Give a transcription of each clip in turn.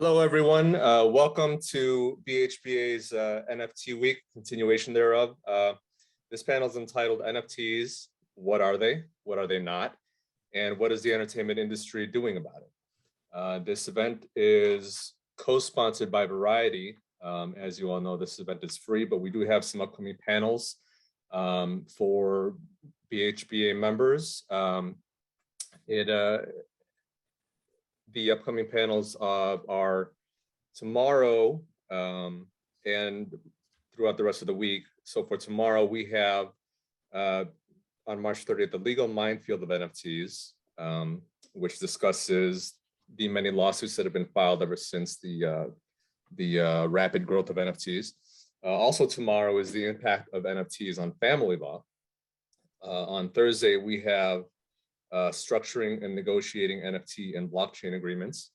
Hello, everyone. Welcome to BHBA's NFT week, continuation thereof. This panel is entitled NFTs, What Are They? What Are They Not? And what is the entertainment industry doing about it? This event is co-sponsored by Variety. As you all know, this event is free, but we do have some upcoming panels for BHBA members. The upcoming panels are tomorrow and throughout the rest of the week. So for tomorrow, we have on March 30th, the legal minefield of NFTs, which discusses the many lawsuits that have been filed ever since the rapid growth of NFTs. Also tomorrow is the impact of NFTs on family law. On Thursday, we have structuring and negotiating NFT and blockchain agreements.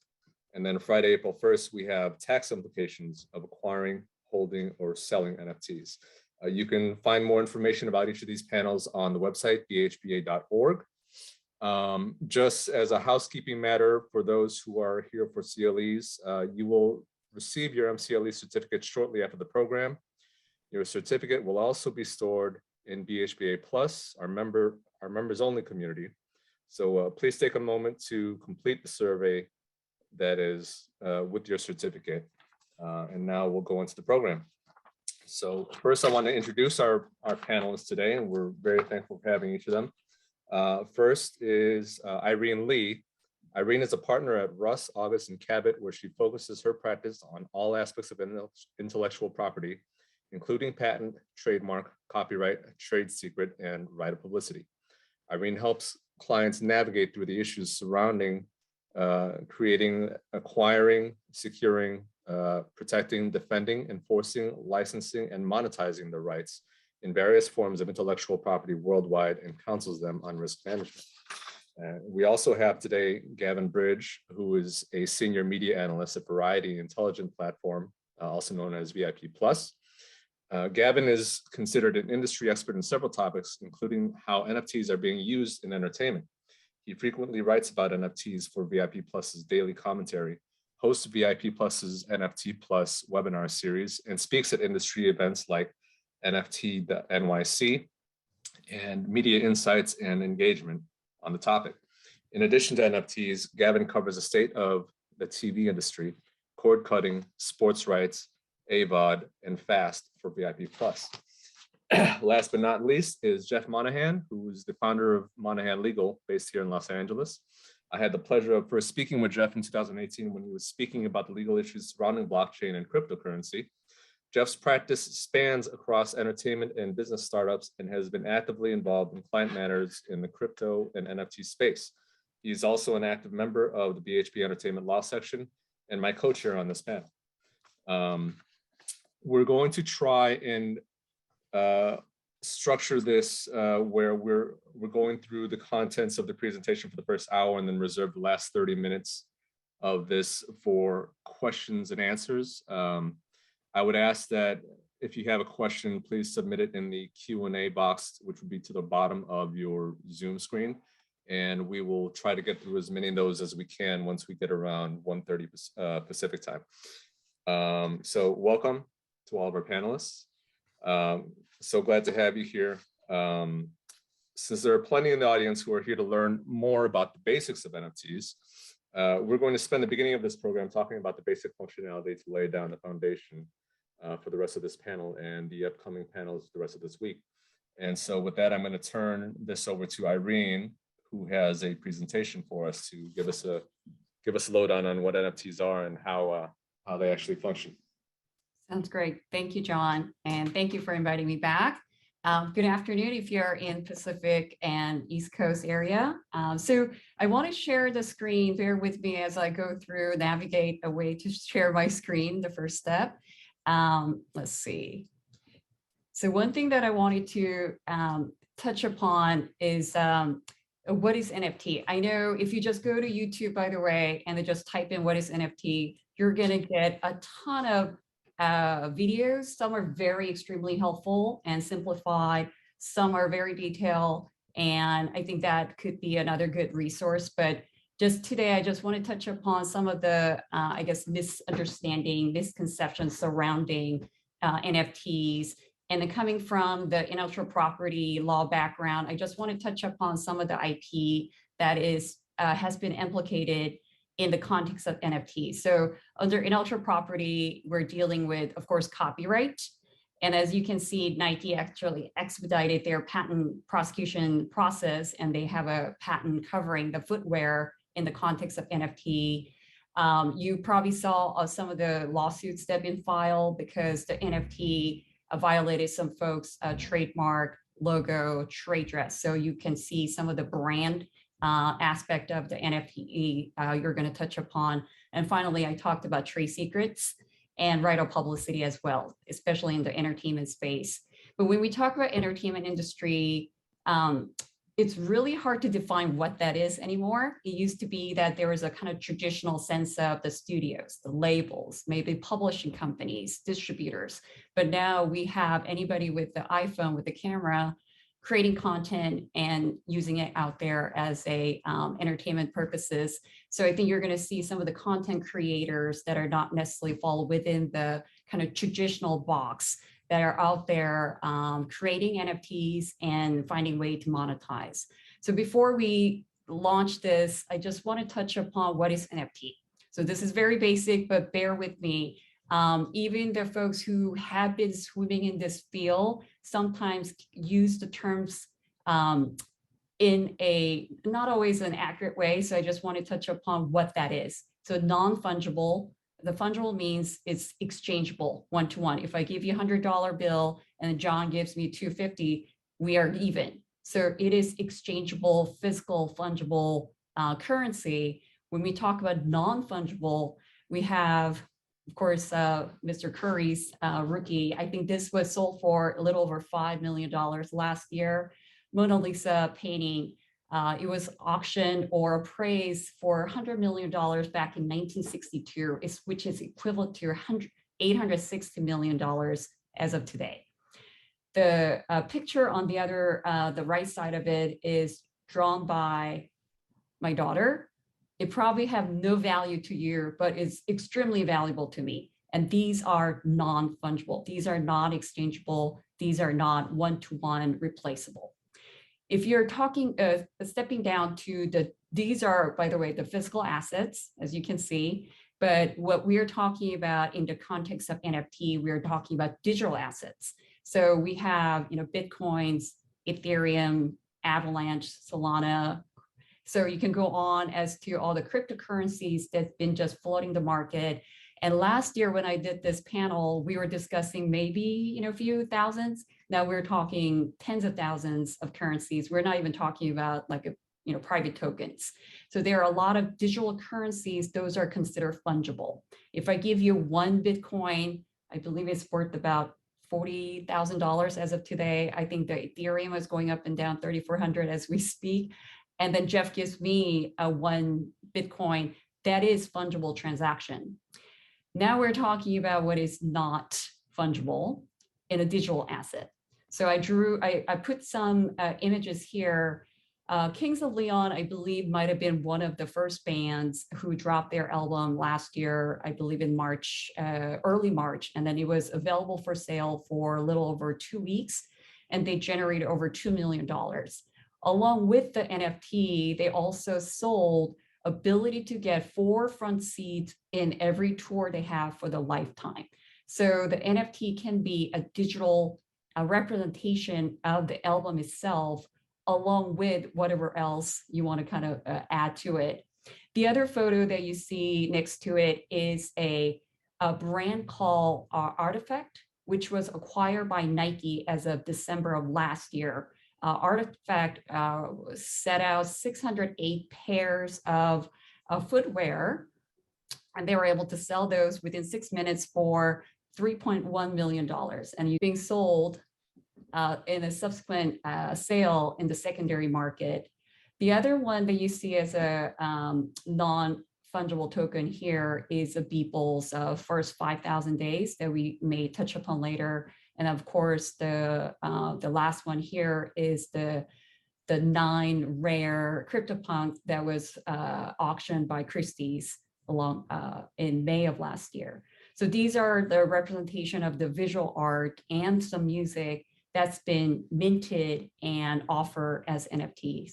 And then Friday, April 1st, we have tax implications of acquiring, holding, or selling NFTs. You can find more information about each of these panels on the website, bhba.org. Just as a housekeeping matter for those who are here for CLEs, you will receive your MCLE certificate shortly after the program. Your certificate will also be stored in BHBA Plus, our members only community. So please take a moment to complete the survey that is with your certificate. And now we'll go into the program. So first I want to introduce our panelists today, and we're very thankful for having each of them. First is Irene Lee. Irene is a partner at Russ, August, and Kabat, where she focuses her practice on all aspects of intellectual property, including patent, trademark, copyright, trade secret, and right of publicity. Irene helps clients navigate through the issues surrounding creating, acquiring, securing, protecting, defending, enforcing, licensing, and monetizing their rights in various forms of intellectual property worldwide, and counsels them on risk management. We also have today Gavin Bridge, who is a senior media analyst at Variety Intelligent Platform, also known as VIP+. Gavin is considered an industry expert in several topics, including how NFTs are being used in entertainment. He frequently writes about NFTs for VIP Plus's daily commentary, hosts VIP Plus's NFT Plus webinar series, and speaks at industry events like NFT NYC and Media Insights and Engagement on the topic. In addition to NFTs, Gavin covers the state of the TV industry, cord cutting, sports rights, AVOD, and FAST for VIP Plus. Last but not least is Jeff Monahan, who is the founder of Monahan Legal, based here in Los Angeles. I had the pleasure of first speaking with Jeff in 2018 when he was speaking about the legal issues surrounding blockchain and cryptocurrency. Jeff's practice spans across entertainment and business startups and has been actively involved in client matters in the crypto and NFT space. He's also an active member of the BHB Entertainment Law Section and my co-chair on this panel. We're going to try and structure this where we're going through the contents of the presentation for the first hour and then reserve the last 30 minutes of this for questions and answers. I would ask that if you have a question, please submit it in the Q&A box, which would be to the bottom of your Zoom screen. And we will try to get through as many of those as we can once we get around 1:30 Pacific time. So welcome to all of our panelists. So glad to have you here. Since there are plenty in the audience who are here to learn more about the basics of NFTs, we're going to spend the beginning of this program talking about the basic functionality to lay down the foundation for the rest of this panel and the upcoming panels the rest of this week. And so with that, I'm going to turn this over to Irene, who has a presentation for us to give us a lowdown on what NFTs are and how they actually function. Sounds great. Thank you, John. And thank you for inviting me back. Good afternoon if you're in Pacific and East Coast area. So I want to share the screen. Bear with me as I go through, navigate a way to share my screen, the first step. Let's see. So one thing that I wanted to touch upon is what is NFT? I know if you just go to YouTube, by the way, and then just type in what is NFT, you're going to get a ton of videos. Some are very extremely helpful and simplified. Some are very detailed. And I think that could be another good resource. But just today, I just want to touch upon some of the, I guess, misconceptions surrounding NFTs. And then coming from the intellectual property law background, I just want to touch upon some of the IP that has been implicated in the context of NFTs. So under intellectual property, we're dealing with, of course, copyright. And as you can see, Nike actually expedited their patent prosecution process, and they have a patent covering the footwear in the context of NFT. You probably saw some of the lawsuits that have been filed because the NFT violated some folks' trademark, logo, trade dress. So you can see some of the brand aspect of the NFT you're going to touch upon. And finally, I talked about trade secrets and right of publicity as well, especially in the entertainment space. But when we talk about entertainment industry, it's really hard to define what that is anymore. It used to be that there was a kind of traditional sense of the studios, the labels, maybe publishing companies, distributors. But now we have anybody with the iPhone, with the camera, creating content and using it out there as a entertainment purposes. So I think you're going to see some of the content creators that are not necessarily fall within the kind of traditional box that are out there creating NFTs and finding way to monetize. So before we launch this, I just want to touch upon what is NFT. So this is very basic, but bear with me. Even the folks who have been swimming in this field sometimes use the terms in a not always an accurate way. So I just want to touch upon what that is. So non-fungible. The fungible means it's exchangeable one-to-one. If I give you $100 bill and John gives me $250, we are even. So it is exchangeable, physical, fungible currency. When we talk about non-fungible, we have, of course, Mr. Curry's rookie. I think this was sold for a little over $5 million last year. Mona Lisa painting. It was auctioned or appraised for $100 million back in 1962, which is equivalent to $860 million as of today. The picture on the other, the right side of it is drawn by my daughter. It probably have no value to you, but it's extremely valuable to me. And these are non-fungible. These are not exchangeable. These are not one-to-one replaceable. If you're talking, stepping down to these are, by the way, the physical assets, as you can see, but what we're talking about in the context of NFT, we're talking about digital assets. So we have, Bitcoins, Ethereum, Avalanche, Solana. So you can go on as to all the cryptocurrencies that's been just flooding the market. And last year when I did this panel, we were discussing maybe, a few thousands. Now we're talking tens of thousands of currencies. We're not even talking about like private tokens. So there are a lot of digital currencies. Those are considered fungible. If I give you one Bitcoin, I believe it's worth about $40,000 as of today. I think the Ethereum is going up and down 3,400 as we speak. And then Jeff gives me a one Bitcoin. That is fungible transaction. Now we're talking about what is not fungible in a digital asset. So I put some images here. Kings of Leon, I believe, might have been one of the first bands who dropped their album last year, I believe in March, early March. And then it was available for sale for a little over 2 weeks. And they generated over $2 million. Along with the NFT, they also sold ability to get 4 front seats in every tour they have for the lifetime. So the NFT can be a digital representation of the album itself, along with whatever else you want to kind of add to it. The other photo that you see next to it is a brand called Artifact, which was acquired by Nike as of December of last year. Artifact set out 608 pairs of footwear, and they were able to sell those within 6 minutes for $3.1 million. And you're being sold in a subsequent sale in the secondary market. The other one that you see as a non-fungible token here is a Beeple's first 5,000 days that we may touch upon later. And of course, the last one here is the the 9 rare CryptoPunk that was auctioned by Christie's along in May of last year. So these are the representation of the visual art and some music that's been minted and offered as NFTs.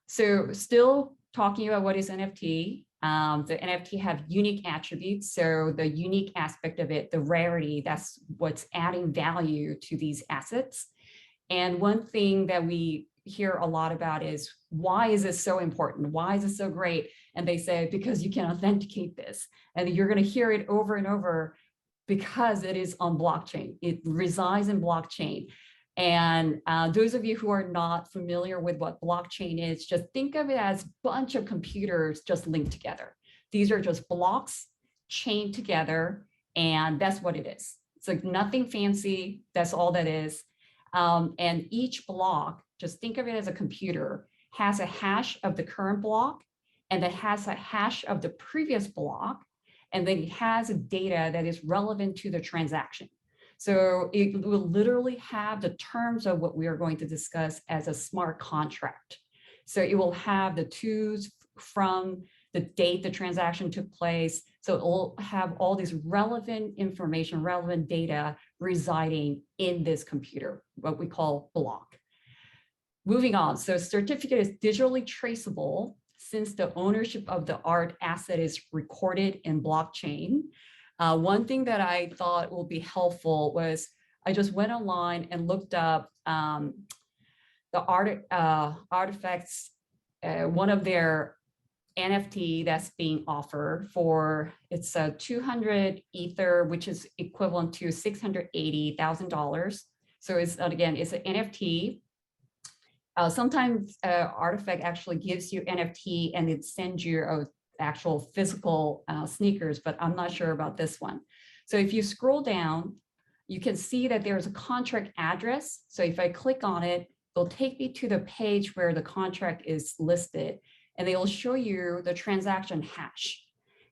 So still talking about what is NFT, the NFT have unique attributes. So the unique aspect of it, the rarity, that's what's adding value to these assets. And one thing that we hear a lot about is, why is this so important? Why is it so great? And they say, because you can authenticate this. And you're going to hear it over and over because it is on blockchain. It resides in blockchain. And those of you who are not familiar with what blockchain is, just think of it as a bunch of computers just linked together. These are just blocks chained together, and that's what it is. It's like nothing fancy. That's all that is. And each block, just think of it as a computer, has a hash of the current block, and it has a hash of the previous block, and then it has data that is relevant to the transaction. So it will literally have the terms of what we are going to discuss as a smart contract. So it will have the twos from the date the transaction took place. So it will have all this relevant information, relevant data residing in this computer, what we call block. Moving on, so certificate is digitally traceable since the ownership of the art asset is recorded in blockchain. One thing that I thought will be helpful was I just went online and looked up the artifacts, one of their NFT that's being offered for, it's a 200 Ether, which is equivalent to $680,000. So it's, again, it's an NFT. Sometimes Artifact actually gives you NFT and it sends you actual physical sneakers, but I'm not sure about this one. So if you scroll down, you can see that there's a contract address. So if I click on it, it'll take me to the page where the contract is listed, and they will show you the transaction hash.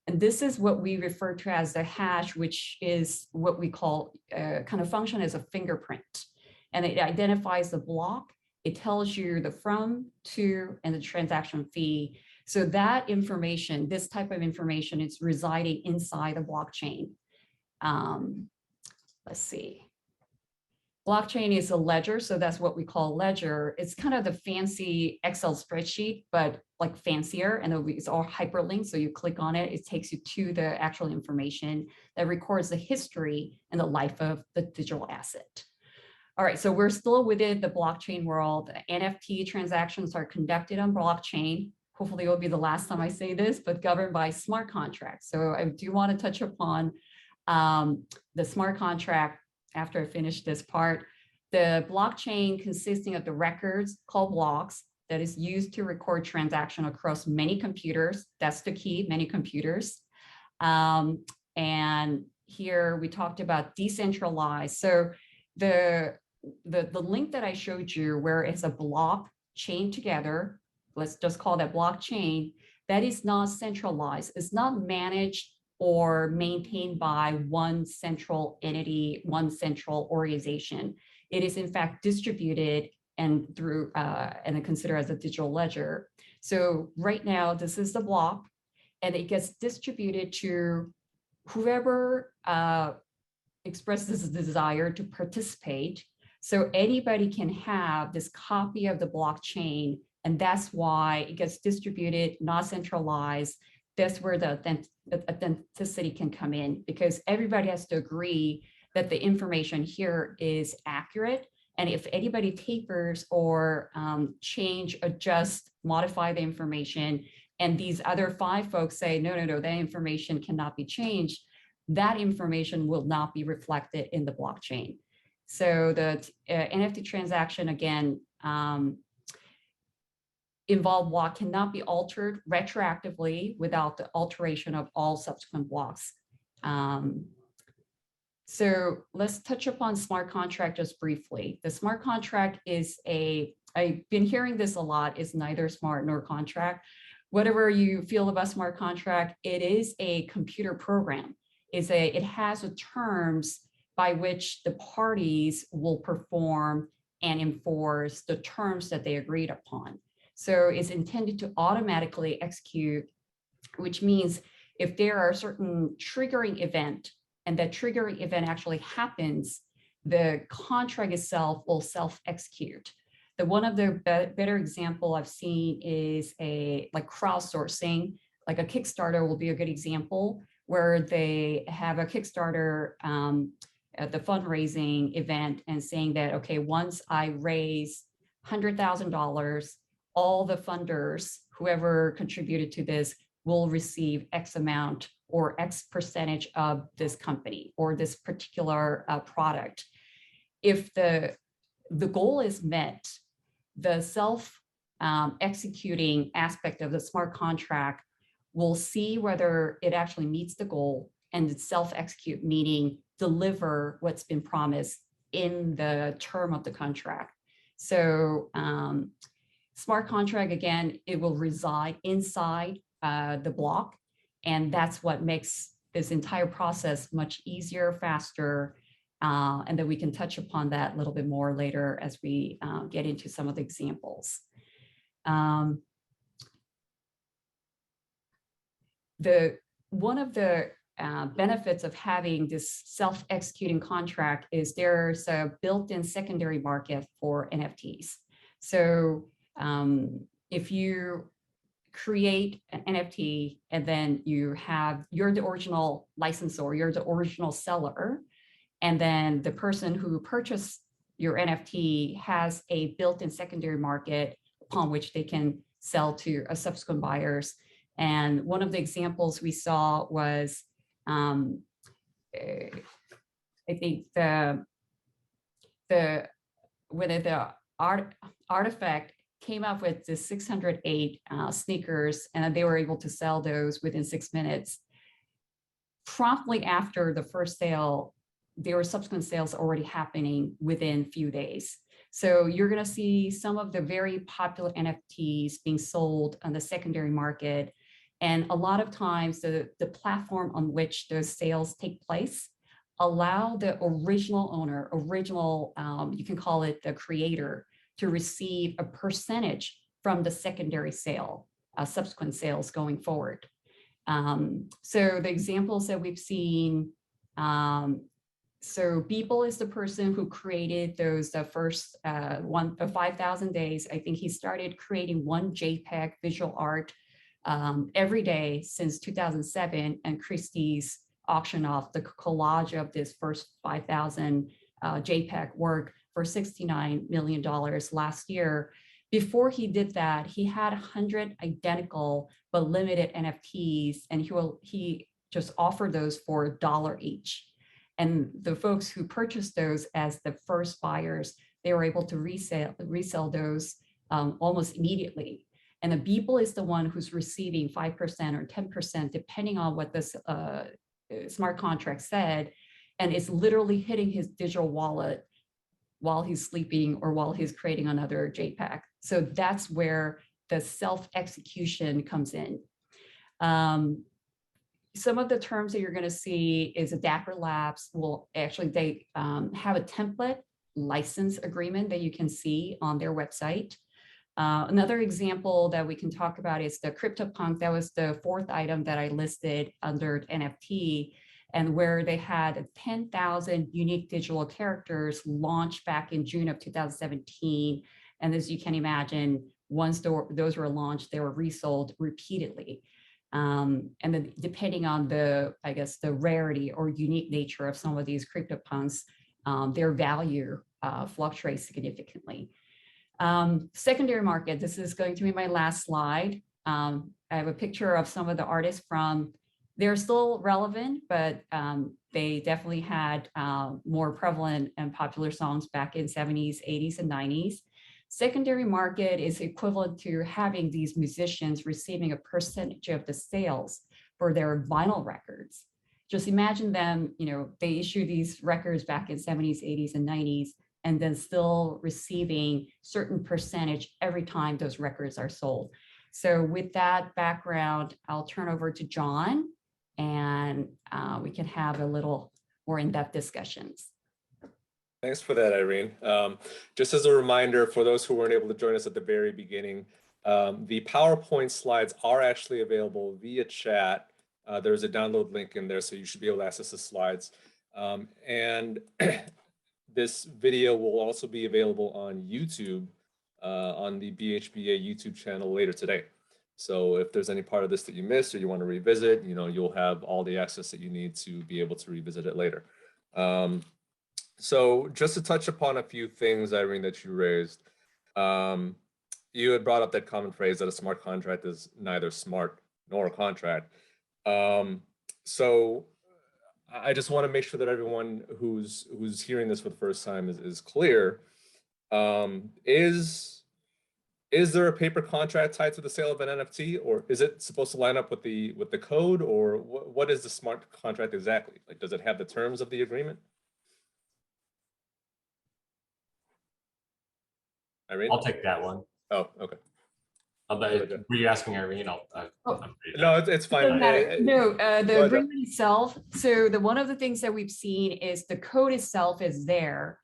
And this is what we refer to as the hash, which is what we call kind of function as a fingerprint. And it identifies the block. It tells you the from, to, and the transaction fee. So that information, this type of information, is residing inside the blockchain. Let's see. Blockchain is a ledger, so that's what we call ledger. It's kind of the fancy Excel spreadsheet, but like fancier, and it's all hyperlinked. So you click on it, it takes you to the actual information that records the history and the life of the digital asset. All right, so we're still within the blockchain world. NFT transactions are conducted on blockchain. Hopefully it will be the last time I say this, but governed by smart contracts. So I do want to touch upon the smart contract after I finish this part. The blockchain consisting of the records called blocks that is used to record transaction across many computers. That's the key, many computers. And here we talked about decentralized. So the link that I showed you where it's a block chained together, let's just call that blockchain, that is not centralized. It's not managed or maintained by one central entity, one central organization. It is in fact distributed and through and considered as a digital ledger. So right now, this is the block, and it gets distributed to whoever expresses a desire to participate. So anybody can have this copy of the blockchain, and that's why it gets distributed, not centralized. That's where the authenticity can come in, because everybody has to agree that the information here is accurate. And if anybody tapers or change, adjust, modify the information, and these other 5 folks say, no, that information cannot be changed, that information will not be reflected in the blockchain. So the NFT transaction, again, involved block cannot be altered retroactively without the alteration of all subsequent blocks. So let's touch upon smart contract just briefly. The smart contract is I've been hearing this a lot, is neither smart nor contract. Whatever you feel about smart contract, it is a computer program. It has terms by which the parties will perform and enforce the terms that they agreed upon. So it's intended to automatically execute, which means if there are certain triggering event and that triggering event actually happens, the contract itself will self-execute. One of the better example I've seen is like crowdsourcing, like a Kickstarter will be a good example, where they have a Kickstarter at the fundraising event and saying that, okay, once I raise $100,000, all the funders, whoever contributed to this, will receive X amount or X percentage of this company or this particular product. If the goal is met, the self-executing aspect of the smart contract will see whether it actually meets the goal, and self-execute meaning deliver what's been promised in the term of the contract. So smart contract, again, it will reside inside the block, and that's what makes this entire process much easier, faster, and then we can touch upon that a little bit more later as we get into some of the examples. One of the benefits of having this self-executing contract is there's a built-in secondary market for NFTs. So if you create an NFT and then you're the original licensor, you're the original seller, and then the person who purchased your NFT has a built-in secondary market upon which they can sell to subsequent buyers. And one of the examples we saw was, I think whether the artifact came up with the 608 sneakers, and they were able to sell those within 6 minutes. Promptly after the first sale, there were subsequent sales already happening within a few days. So you're going to see some of the very popular NFTs being sold on the secondary market. And a lot of times the platform on which those sales take place allow the original owner, you can call it the creator, to receive a percentage from the secondary sale, subsequent sales going forward. So the examples that we've seen, so Beeple is the person who created those the first 5,000 days. I think he started creating one JPEG visual art every day since 2007, and Christie's auctioned off the collage of this first 5,000 JPEG work for $69 million last year. Before he did that, he had 100 identical but limited NFTs, and he just offered those for $1 each. And the folks who purchased those as the first buyers, they were able to resell those almost immediately. And the Beeple is the one who's receiving 5% or 10%, depending on what this smart contract said. And it's literally hitting his digital wallet while he's sleeping or while he's creating another JPEG. So that's where the self-execution comes in. Some of the terms that you're going to see is a Dapper Labs will actually, they have a template license agreement that you can see on their website. Another example that we can talk about is the CryptoPunk. That was the fourth item that I listed under NFT, and where they had 10,000 unique digital characters launched back in June of 2017. And as you can imagine, once those were launched, they were resold repeatedly. And then depending on the rarity or unique nature of some of these CryptoPunks, their value fluctuates significantly. Secondary market, this is going to be my last slide. I have a picture of some of the artists they're still relevant, but they definitely had more prevalent and popular songs back in 70s, 80s, and 90s. Secondary market is equivalent to having these musicians receiving a percentage of the sales for their vinyl records. Just imagine them, they issue these records back in 70s, 80s, and 90s, and then still receiving certain percentage every time those records are sold. So with that background, I'll turn over to John, and we can have a little more in-depth discussions. Thanks for that, Irene. Just as a reminder for those who weren't able to join us at the very beginning, the PowerPoint slides are actually available via chat. There's a download link in there, so you should be able to access the slides. And this video will also be available on YouTube, on the BHBA YouTube channel later today. So if there's any part of this that you missed or you want to revisit, you'll have all the access that you need to be able to revisit it later. So just to touch upon a few things, Irene, that you raised, you had brought up that common phrase that a smart contract is neither smart nor a contract. So I just want to make sure that everyone who's hearing this for the first time is clear. Is there a paper contract tied to the sale of an NFT, or is it supposed to line up with the code, or what is the smart contract exactly? Like, does it have the terms of the agreement? Irene? I'll take that one. Oh, okay. Were you asking Irene? No, it's fine. Doesn't matter. No, the but, agreement itself. So one of the things that we've seen is the code itself is there,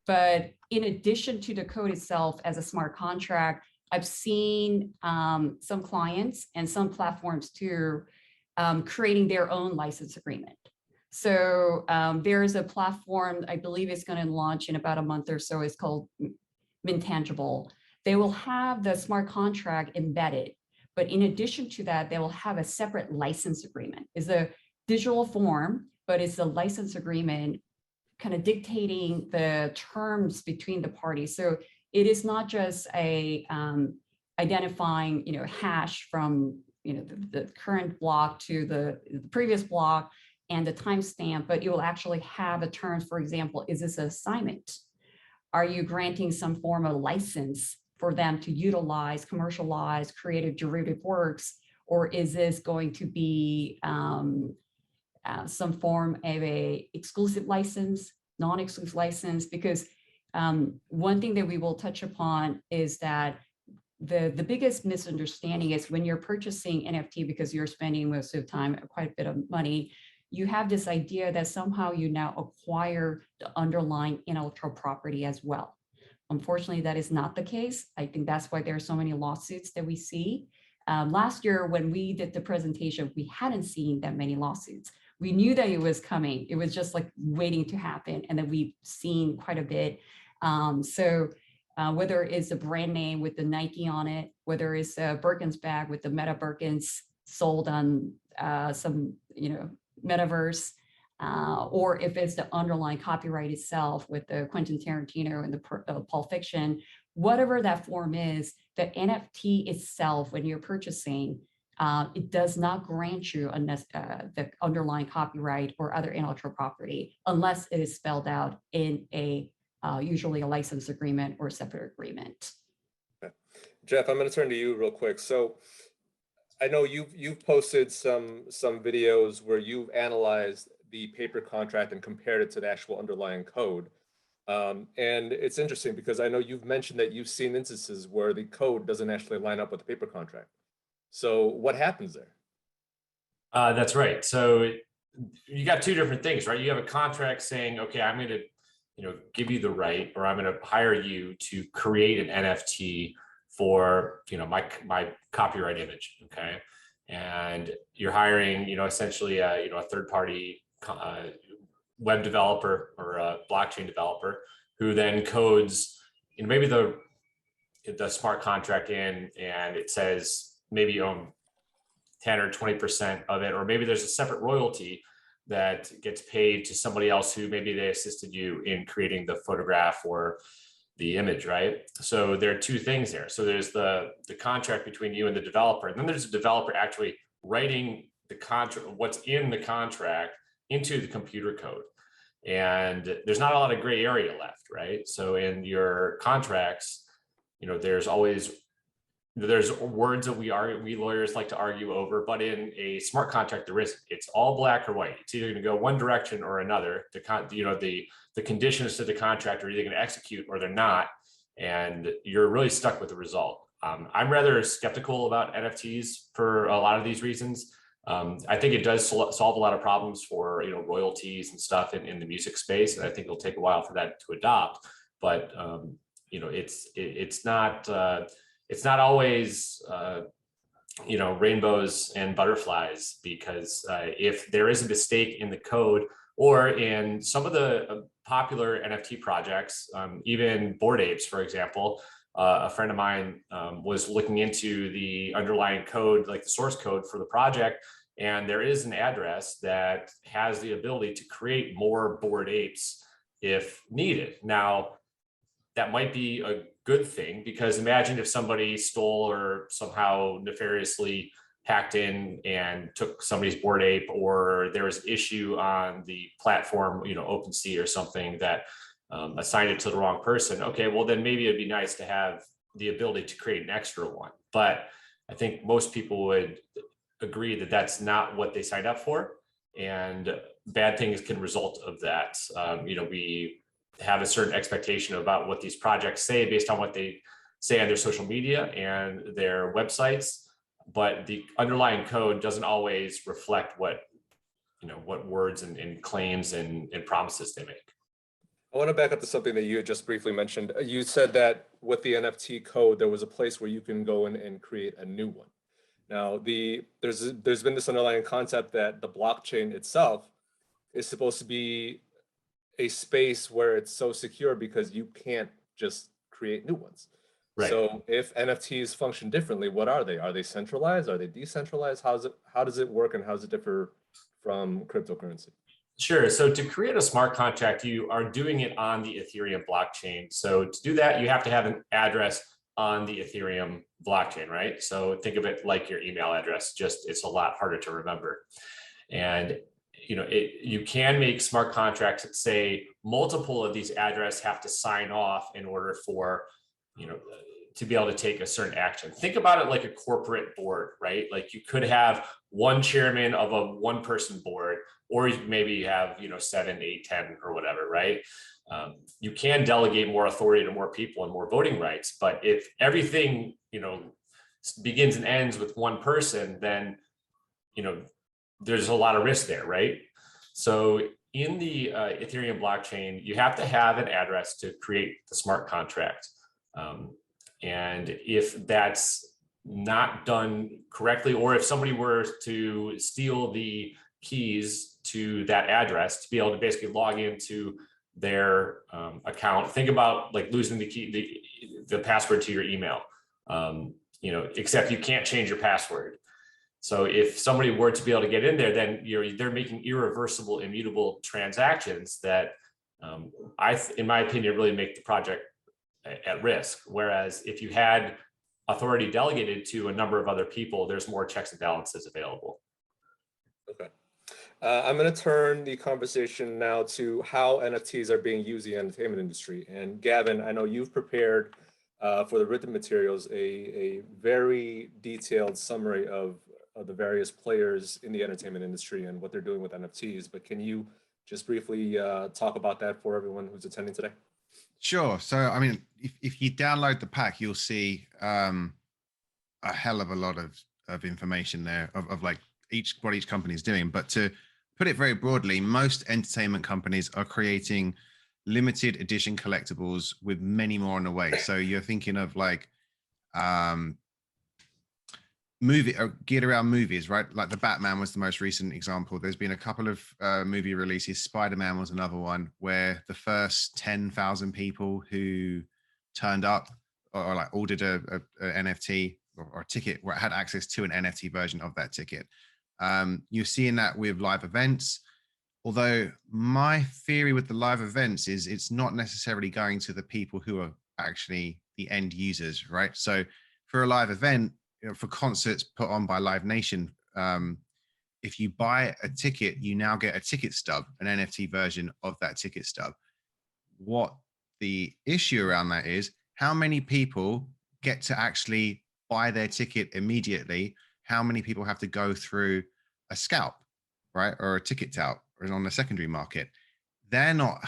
but in addition to the code itself as a smart contract, I've seen some clients and some platforms too creating their own license agreement. So there's a platform, I believe it's going to launch in about a month or so. It's called Fundable. They will have the smart contract embedded, but in addition to that, they will have a separate license agreement. It's a digital form, but it's a license agreement kind of dictating the terms between the parties. So it is not just a identifying, hash from, the current block to the previous block and the timestamp, but you will actually have a terms. For example, is this an assignment? Are you granting some form of license for them to utilize, commercialize creative derivative works, or is this going to be some form of a exclusive license, non-exclusive license? Because one thing that we will touch upon is that the biggest misunderstanding is when you're purchasing NFT, because you're spending most of the time quite a bit of money, you have this idea that somehow you now acquire the underlying intellectual property as well. Unfortunately, that is not the case. I think that's why there are so many lawsuits that we see. Last year, when we did the presentation, we hadn't seen that many lawsuits. We knew that it was coming. It was just like waiting to happen. And then we've seen quite a bit. Whether it's a brand name with the Nike on it, whether it's a Birkin's bag with the Meta Birkins sold on some, Metaverse, or if it's the underlying copyright itself with the Quentin Tarantino and the Pulp Fiction, whatever that form is, the NFT itself, when you're purchasing, it does not grant you the underlying copyright or other intellectual property unless it is spelled out in usually a license agreement or a separate agreement. Okay. Jeff, I'm going to turn to you real quick. So I know you've posted some videos where you've analyzed the paper contract and compared it to the actual underlying code. And it's interesting because I know you've mentioned that you've seen instances where the code doesn't actually line up with the paper contract. So what happens there? That's right. So you got two different things, right? You have a contract saying, okay, I'm going to, give you the right, or I'm going to hire you to create an NFT for, my copyright image. Okay. And you're hiring, essentially, a third-party web developer or a blockchain developer who then codes, maybe the smart contract in, and it says maybe you own 10 or 20% of it, or maybe there's a separate royalty that gets paid to somebody else who maybe they assisted you in creating the photograph or the image, right? So there are two things there. So there's the contract between you and the developer, and then there's a developer actually writing the contract, what's in the contract, into the computer code. And there's not a lot of gray area left, right? So in your contracts, there's words that we lawyers like to argue over, but in a smart contract, there isn't. It's all black or white. It's either going to go one direction or another. The conditions to the contract are either going to execute or they're not, and you're really stuck with the result. I'm rather skeptical about NFTs for a lot of these reasons. I think it does solve a lot of problems for, you know, royalties and stuff in the music space, and I think it'll take a while for that to adopt. But you know, it's not always you know, rainbows and butterflies, because if there is a mistake in the code or in some of the popular NFT projects, even Bored Apes, for example, a friend of mine was looking into the underlying code, like the source code for the project, and there is an address that has the ability to create more Bored Apes if needed. Now, that might be a good thing, because imagine if somebody stole or somehow nefariously hacked in and took somebody's Bored Ape, or there was an issue on the platform, you know, OpenSea or something, that assigned it to the wrong person. Okay, well then maybe it'd be nice to have the ability to create an extra one. But I think most people would agree that that's not what they signed up for, and bad things can result of that. You know, we have a certain expectation about what these projects say based on what they say on their social media and their websites, but the underlying code doesn't always reflect what, you know, what words and claims and promises they make. I want to back up to something that you had just briefly mentioned. You said that with the NFT code, there was a place where you can go in and create a new one. Now, there's been this underlying concept that the blockchain itself is supposed to be a space where it's so secure because you can't just create new ones. Right. So if NFTs function differently, what are they? Are they centralized? Are they decentralized? How does it work, and how does it differ from cryptocurrency? Sure. So to create a smart contract, you are doing it on the Ethereum blockchain. So to do that, you have to have an address on the Ethereum blockchain, right? So think of it like your email address, just it's a lot harder to remember. And you know, you can make smart contracts that say multiple of these addresses have to sign off in order for, you know, to be able to take a certain action. Think about it like a corporate board, right? Like you could have one chairman of a one-person board, or maybe you have, you know, 7, 8, 10 or whatever, right? You can delegate more authority to more people and more voting rights, but if everything, you know, begins and ends with one person, then, you know, there's a lot of risk there, right? So in the Ethereum blockchain, you have to have an address to create the smart contract. And if that's not done correctly, or if somebody were to steal the keys to that address to be able to basically log into their account, think about like losing the key, the password to your email, you know, except you can't change your password. So if somebody were to be able to get in there, then they're making irreversible, immutable transactions that, in my opinion, really make the project at risk. Whereas if you had authority delegated to a number of other people, there's more checks and balances available. Okay. I'm going to turn the conversation now to how NFTs are being used in the entertainment industry. And Gavin, I know you've prepared for the written materials a very detailed summary of the various players in the entertainment industry and what they're doing with NFTs. But can you just briefly talk about that for everyone who's attending today? Sure. So, I mean, if you download the pack, you'll see a hell of a lot of information there of like what each company is doing. But to put it very broadly, most entertainment companies are creating limited edition collectibles with many more on the way. So you're thinking of like geared around movies, right? Like the Batman was the most recent example. There's been a couple of movie releases. Spider-Man was another one where the first 10,000 people who turned up or like ordered a NFT or a ticket had access to an NFT version of that ticket. You're seeing that with live events. Although my theory with the live events is it's not necessarily going to the people who are actually the end users, right? So for a live event, you know, for concerts put on by Live Nation, if you buy a ticket, you now get a ticket stub, an NFT version of that ticket stub. What the issue around that is, how many people get to actually buy their ticket immediately? How many people have to go through a scalp, right? Or a ticket tout or on the secondary market? They're not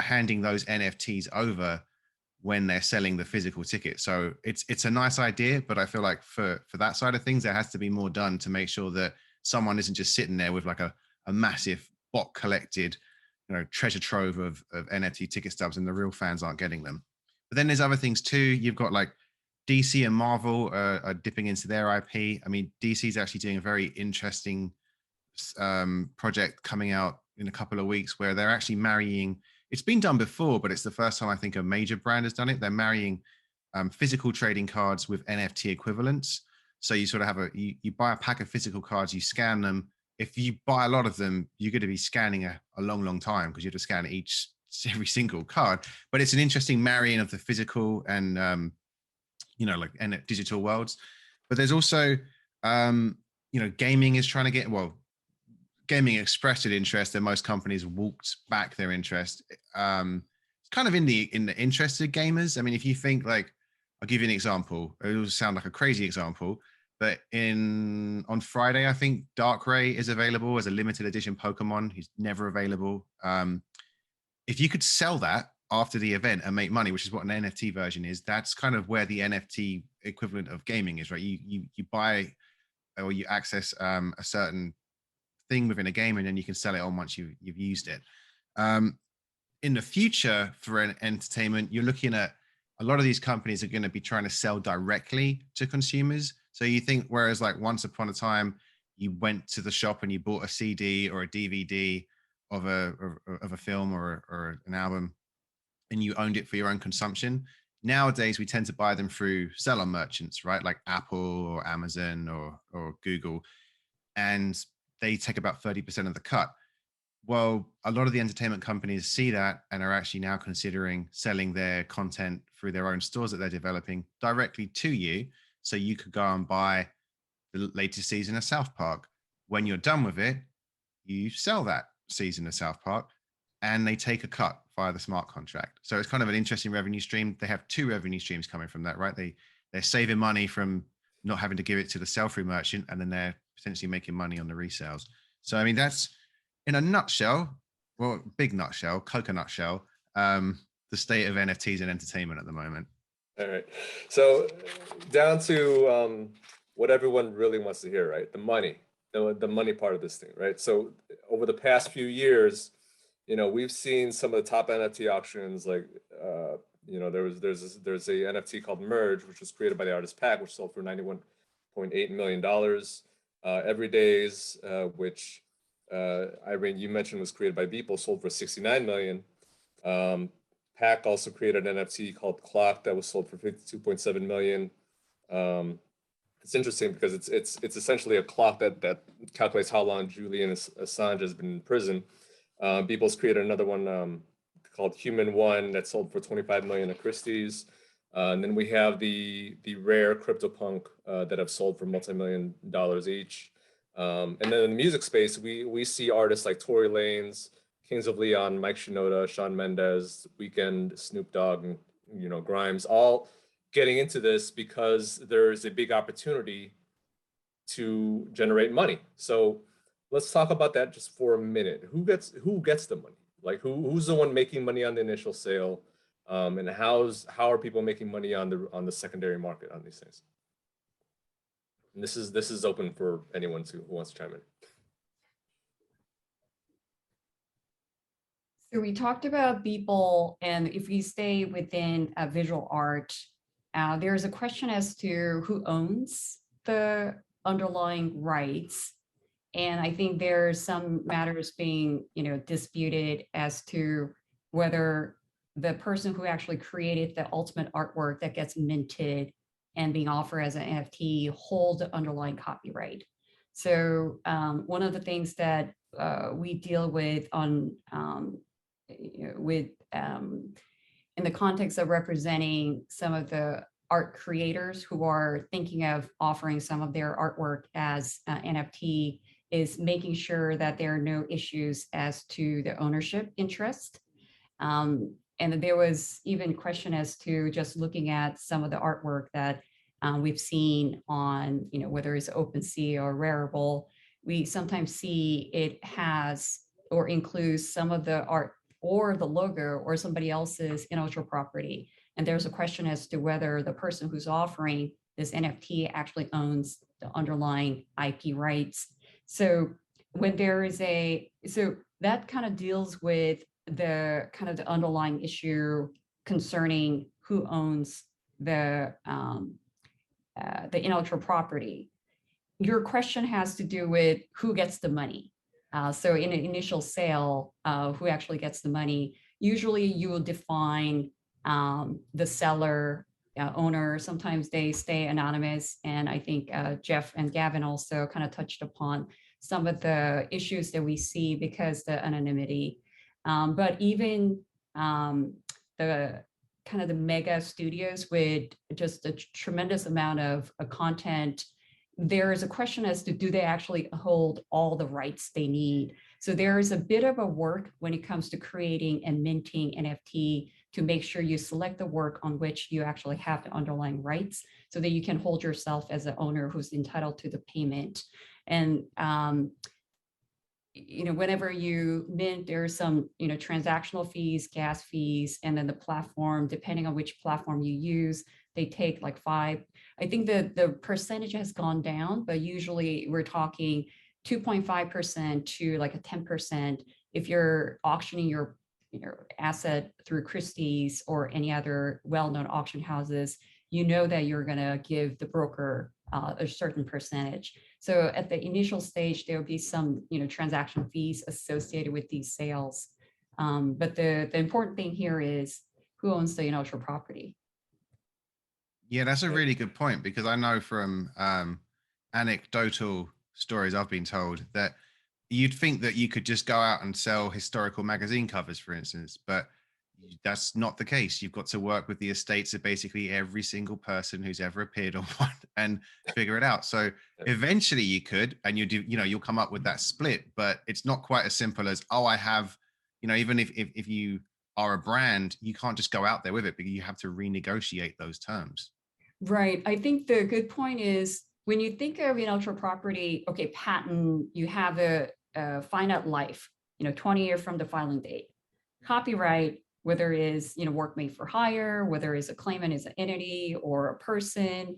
handing those NFTs over when they're selling the physical ticket. So it's a nice idea, but I feel like for that side of things, there has to be more done to make sure that someone isn't just sitting there with like a massive bot collected, treasure trove of NFT ticket stubs, and the real fans aren't getting them. But then there's other things too. You've got like DC and Marvel are dipping into their IP. I mean, DC is actually doing a very interesting project coming out in a couple of weeks where they're actually marrying. It's been done before, but it's the first time I think a major brand has done it. They're marrying physical trading cards with NFT equivalents. So you sort of have you buy a pack of physical cards, you scan them. If you buy a lot of them, you're going to be scanning a long time because you have to scan every single card. But it's an interesting marrying of the physical and like digital worlds. But there's also gaming is trying to get, well, gaming expressed an interest, and most companies walked back their interest. It's kind of in the interest of gamers. I mean, if you think like, I'll give you an example. It will sound like a crazy example, but on Friday, I think Darkrai is available as a limited edition Pokemon. He's never available. If you could sell that after the event and make money, which is what an NFT version is, that's kind of where the NFT equivalent of gaming is, right? You buy or you access a certain thing within a game, and then you can sell it on once you've used it. In the future for an entertainment, you're looking at a lot of these companies are going to be trying to sell directly to consumers. So you think, whereas like once upon a time, you went to the shop and you bought a CD or a DVD of a film or an album, and you owned it for your own consumption. Nowadays, we tend to buy them through sell-on merchants, right? Like Apple or Amazon or Google, and they take about 30% of the cut. Well, a lot of the entertainment companies see that and are actually now considering selling their content through their own stores that they're developing directly to you. So you could go and buy the latest season of South Park. When you're done with it, you sell that season of South Park and they take a cut via the smart contract. So it's kind of an interesting revenue stream. They have two revenue streams coming from that, right? They're saving money from not having to give it to the sell-through merchant, and then they're potentially making money on the resales. So, I mean, that's in a nutshell, well, big nutshell, coconut shell, the state of NFTs and entertainment at the moment. All right. So down to what everyone really wants to hear, right? The money, the money part of this thing, right? So over the past few years, we've seen some of the top NFT auctions, like, there's a NFT called Merge, which was created by the artist Pack, which sold for $91.8 million. Everyday's, which Irene, you mentioned was created by Beeple, sold for $69 million. Pack also created an NFT called Clock that was sold for $52.7 million. It's interesting because it's essentially a clock that calculates how long Julian Assange has been in prison. Beeple's created another one called Human One that sold for $25 million at Christie's. And then we have the rare CryptoPunk that have sold for multi-million dollars each. And then in the music space, we see artists like Tory Lanez, Kings of Leon, Mike Shinoda, Shawn Mendes, Weeknd, Snoop Dogg, and Grimes, all getting into this because there's a big opportunity to generate money. So let's talk about that just for a minute. Who gets the money? Like who's the one making money on the initial sale? And how are people making money on the secondary market on these things? And this is open for anyone who wants to chime in. So we talked about Beeple, and if we stay within visual art, there's a question as to who owns the underlying rights. And I think there's some matters being, disputed as to whether the person who actually created the ultimate artwork that gets minted and being offered as an NFT hold the underlying copyright. So one of the things that we deal with in the context of representing some of the art creators who are thinking of offering some of their artwork as NFT is making sure that there are no issues as to the ownership interest. And there was even question as to just looking at some of the artwork that we've seen on, whether it's OpenSea or Rarible, we sometimes see it has or includes some of the art or the logo or somebody else's intellectual property. And there's a question as to whether the person who's offering this NFT actually owns the underlying IP rights. So when there is so that kind of deals with the kind of the underlying issue concerning who owns the intellectual property. Your question has to do with who gets the money. So in an initial sale, who actually gets the money? Usually you will define the seller, owner. Sometimes they stay anonymous. And I think Jeff and Gavin also kind of touched upon some of the issues that we see because the anonymity. But even the kind of the mega studios with just a tremendous amount of content, there is a question as to do they actually hold all the rights they need? So there is a bit of a work when it comes to creating and minting NFT to make sure you select the work on which you actually have the underlying rights so that you can hold yourself as an owner who's entitled to the payment. And whenever you mint, there's some, transactional fees, gas fees, and then the platform, depending on which platform you use, they take like 5. I think the percentage has gone down, but usually we're talking 2.5% to like a 10%. If you're auctioning your asset through Christie's or any other well-known auction houses, you know that you're going to give the broker a certain percentage. So at the initial stage, there will be some, transaction fees associated with these sales. But the important thing here is who owns the intellectual property. Yeah, that's a really good point, because I know from anecdotal stories I've been told that you'd think that you could just go out and sell historical magazine covers, for instance, but that's not the case. You've got to work with the estates of basically every single person who's ever appeared on one and figure it out. So eventually you could, and you'll come up with that split, but it's not quite as simple as, oh, I have, even if you are a brand, you can't just go out there with it, because you have to renegotiate those terms. Right. I think the good point is when you think of intellectual property, okay, patent, you have a finite life, 20 years from the filing date. Copyright, whether it is, work made for hire, whether it's a claimant is an entity or a person,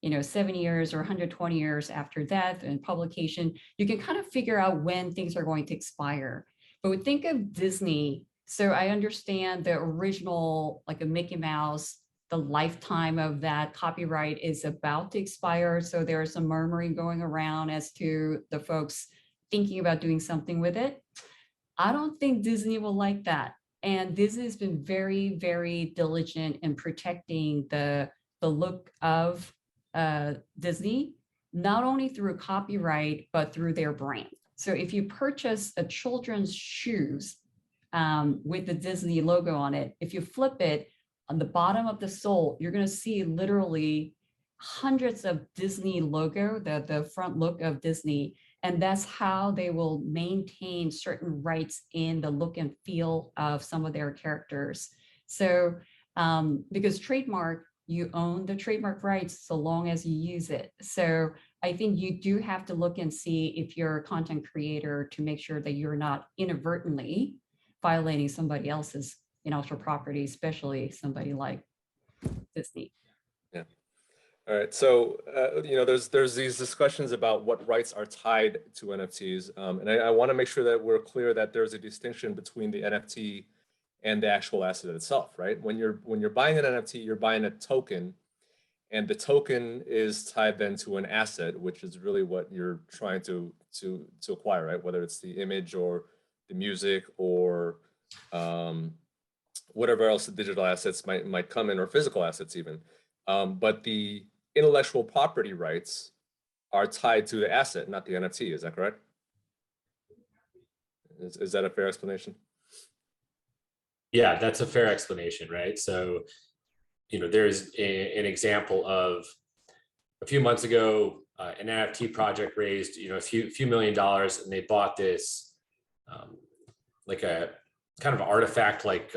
7 years or 120 years after death and publication, you can kind of figure out when things are going to expire. But we think of Disney. So I understand the original, like a Mickey Mouse, the lifetime of that copyright is about to expire. So there's some murmuring going around as to the folks thinking about doing something with it. I don't think Disney will like that. And Disney has been very, very diligent in protecting the look of Disney, not only through copyright, but through their brand. So if you purchase a children's shoes with the Disney logo on it, if you flip it, on the bottom of the sole, you're going to see literally hundreds of Disney logo, the front look of Disney. And that's how they will maintain certain rights in the look and feel of some of their characters. So because trademark, you own the trademark rights so long as you use it. So I think you do have to look and see if you're a content creator to make sure that you're not inadvertently violating somebody else's intellectual property, especially somebody like Disney. Yeah. All right. So, there's these discussions about what rights are tied to NFTs. And I want to make sure that we're clear that there's a distinction between the NFT and the actual asset itself, right? When you're buying an NFT, you're buying a token, and the token is tied then to an asset, which is really what you're trying to acquire, right? Whether it's the image or the music or whatever else the digital assets might come in, or physical assets even. But the intellectual property rights are tied to the asset, not the NFT. Is that correct? Is that a fair explanation? Yeah, that's a fair explanation, right? So, there's an example of a few months ago, an NFT project raised, a few $1 million, and they bought this like a kind of artifact, like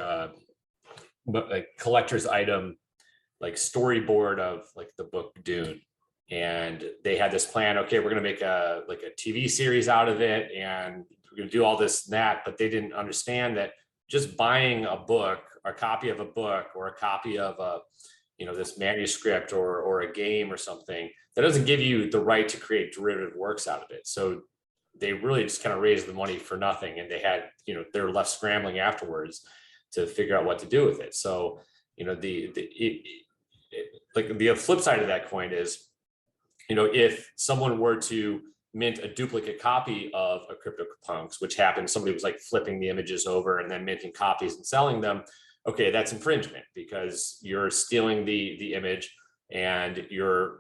collector's item, like storyboard of like the book Dune. And they had this plan, okay, we're going to make a TV series out of it, and we're going to do all this and that, but they didn't understand that just buying a book, or a copy of a book, or a copy of this manuscript or a game or something, that doesn't give you the right to create derivative works out of it. So they really just kind of raised the money for nothing, and they had, they're left scrambling afterwards to figure out what to do with it. So, like the flip side of that coin is, if someone were to mint a duplicate copy of a CryptoPunks, which happened, somebody was like flipping the images over and then minting copies and selling them. Okay, that's infringement because you're stealing the image and you're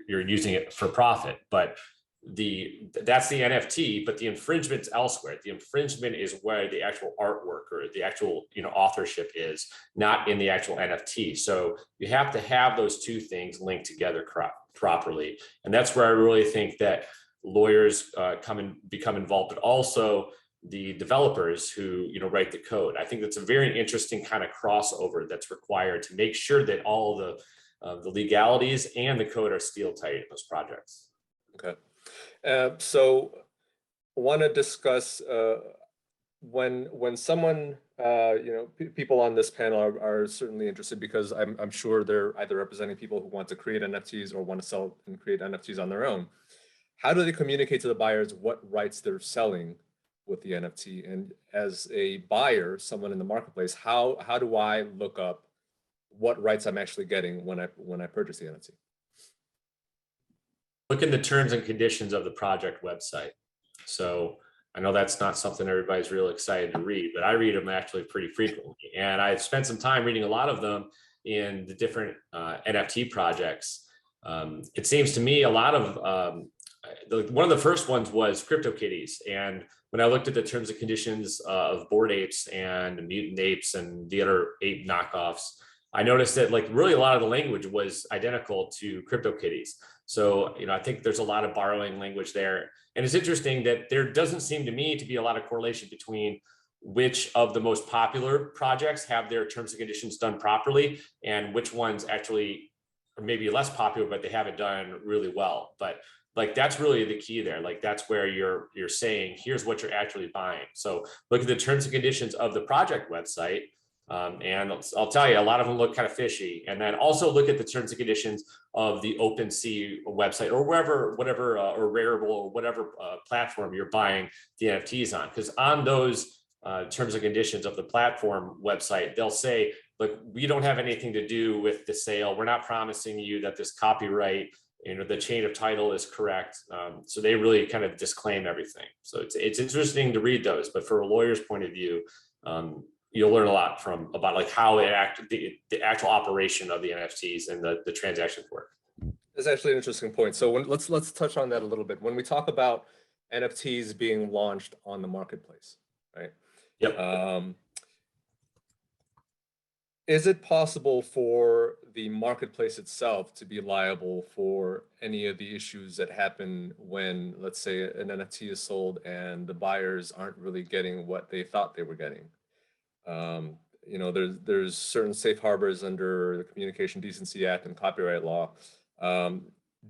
using it for profit. But that's the NFT, but the infringement's elsewhere. The infringement is where the actual artwork or the actual authorship is, not in the actual NFT. So you have to have those two things linked together properly, and that's where I really think that lawyers become involved, but also the developers who write the code. I think that's a very interesting kind of crossover that's required to make sure that all the legalities and the code are steel tight in those projects. Okay. So I want to discuss when someone, people on this panel are certainly interested, because I'm sure they're either representing people who want to create NFTs or want to sell and create NFTs on their own. How do they communicate to the buyers what rights they're selling with the NFT? And as a buyer, someone in the marketplace, how do I look up what rights I'm actually getting when I purchase the NFT? Look at the terms and conditions of the project website. So I know that's not something everybody's real excited to read, but I read them actually pretty frequently. And I've spent some time reading a lot of them in the different NFT projects. It seems to me a lot of, one of the first ones was CryptoKitties. And when I looked at the terms and conditions of Bored Apes and Mutant Apes and the other ape knockoffs, I noticed that like really a lot of the language was identical to CryptoKitties. So, I think there's a lot of borrowing language there. And it's interesting that there doesn't seem to me to be a lot of correlation between which of the most popular projects have their terms and conditions done properly and which ones actually are maybe less popular, but they have it done really well. But like, that's really the key there. Like, that's where you're saying, here's what you're actually buying. So look at the terms and conditions of the project website. And I'll tell you, a lot of them look kind of fishy. And then also look at the terms and conditions of the OpenSea website or whatever, or Rarible or whatever platform you're buying the NFTs on. Because on those terms and conditions of the platform website, they'll say, look, we don't have anything to do with the sale. We're not promising you that this copyright, the chain of title is correct. So they really kind of disclaim everything. So it's interesting to read those. But for a lawyer's point of view, you'll learn a lot about like how the actual operation of the NFTs and the transactions work. That's actually an interesting point. So let's touch on that a little bit. When we talk about NFTs being launched on the marketplace, right? Yep. Is it possible for the marketplace itself to be liable for any of the issues that happen when, let's say, an NFT is sold and the buyers aren't really getting what they thought they were getting? There's certain safe harbors under the Communication Decency Act and copyright law.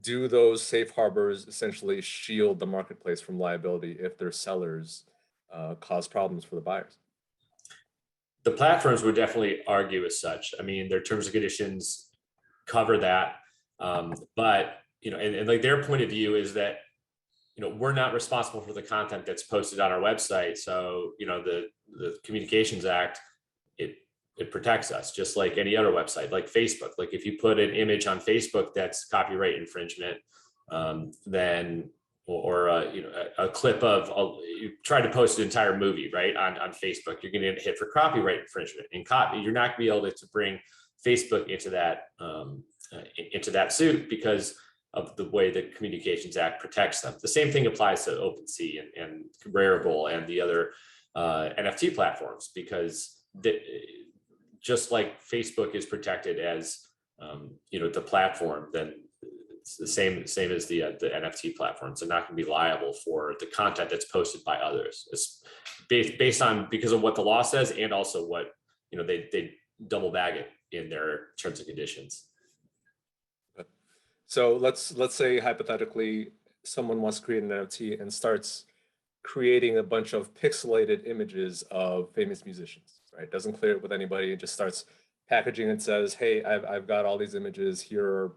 Do those safe harbors essentially shield the marketplace from liability if their sellers cause problems for the buyers? The platforms would definitely argue as such. I mean, their terms and conditions cover that. But, and like their point of view is that, we're not responsible for the content that's posted on our website. So, the Communications Act, it protects us just like any other website, like Facebook. Like if you put an image on Facebook that's copyright infringement, then or a clip of you try to post an entire movie right on Facebook, you're going to get hit for copyright infringement. And you're not going to be able to bring Facebook into that suit because of the way the Communications Act protects them. The same thing applies to OpenSea and Rarible and the other NFT platforms, because just like Facebook is protected as the platform, then it's the same as the NFT platforms. They're not going to be liable for the content that's posted by others. It's based on because of what the law says, and also what they double bag it in their terms and conditions. So let's say hypothetically someone wants to create an NFT and starts creating a bunch of pixelated images of famous musicians, right? Doesn't clear it with anybody. It just starts packaging and says, hey, I've got all these images. Here are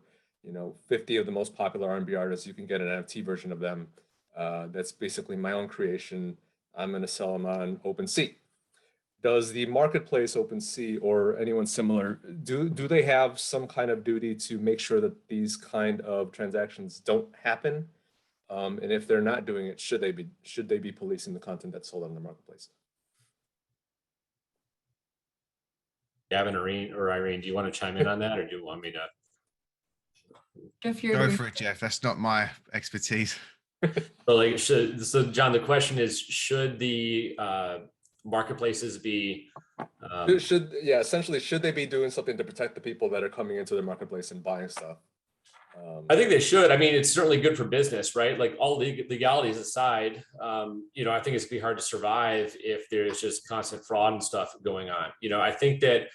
50 of the most popular R&B artists. You can get an NFT version of them. That's basically my own creation. I'm going to sell them on OpenSea. Does the marketplace OpenSea or anyone similar, do they have some kind of duty to make sure that these kind of transactions don't happen? And if they're not doing it, should they be policing the content that's sold on the marketplace? Gavin, Irene, do you want to chime in on that, or do you want me to? Jeff, you're Go the- for it, Jeff. That's not my expertise. So John, the question is, should the marketplaces be Essentially, should they be doing something to protect the people that are coming into the marketplace and buying stuff? I think they should. I mean, it's certainly good for business, right? Like all legalities aside, I think it's gonna be hard to survive if there's just constant fraud and stuff going on. I think that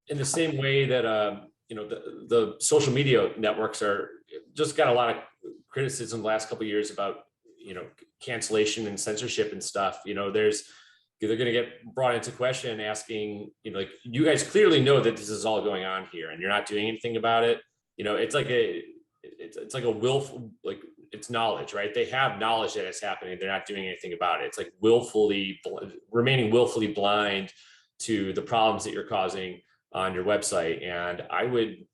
in the same way that the social media networks are just got a lot of criticism the last couple of years about cancellation and censorship and stuff. They're going to get brought into question asking, like, you guys clearly know that this is all going on here and you're not doing anything about it. It's like a willful, like, it's knowledge, right? They have knowledge that it's happening. They're not doing anything about it. It's like remaining willfully blind to the problems that you're causing on your website. And I would,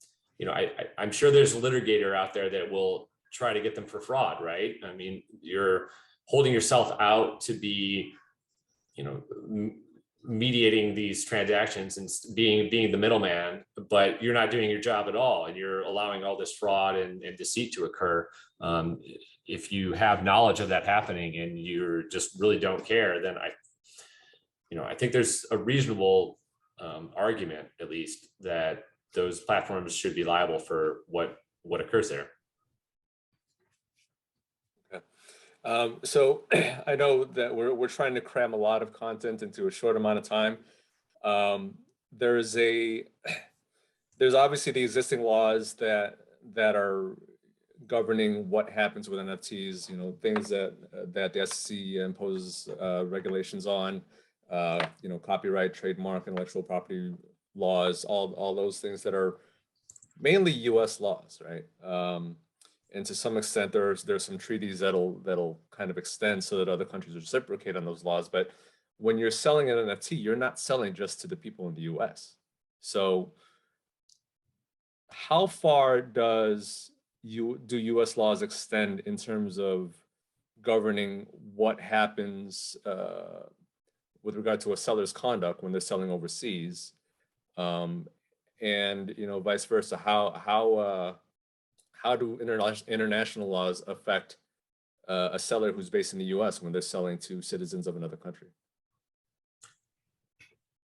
I'm sure there's a litigator out there that will try to get them for fraud, right? I mean, you're holding yourself out to be, mediating these transactions and being the middleman, but you're not doing your job at all, and you're allowing all this fraud and deceit to occur. If you have knowledge of that happening and you just really don't care, then I think there's a reasonable argument, at least, that those platforms should be liable for what occurs there. So I know that we're trying to cram a lot of content into a short amount of time. There's obviously the existing laws that are governing what happens with NFTs. Things that the SEC imposes regulations on. Copyright, trademark, intellectual property laws. All those things that are mainly U.S. laws, right? And to some extent, there's some treaties that'll kind of extend so that other countries reciprocate on those laws. But when you're selling an NFT, you're not selling just to the people in the U.S. So how far do U.S. laws extend in terms of governing what happens with regard to a seller's conduct when they're selling overseas, and vice versa? How do international laws affect a seller who's based in the U.S. when they're selling to citizens of another country?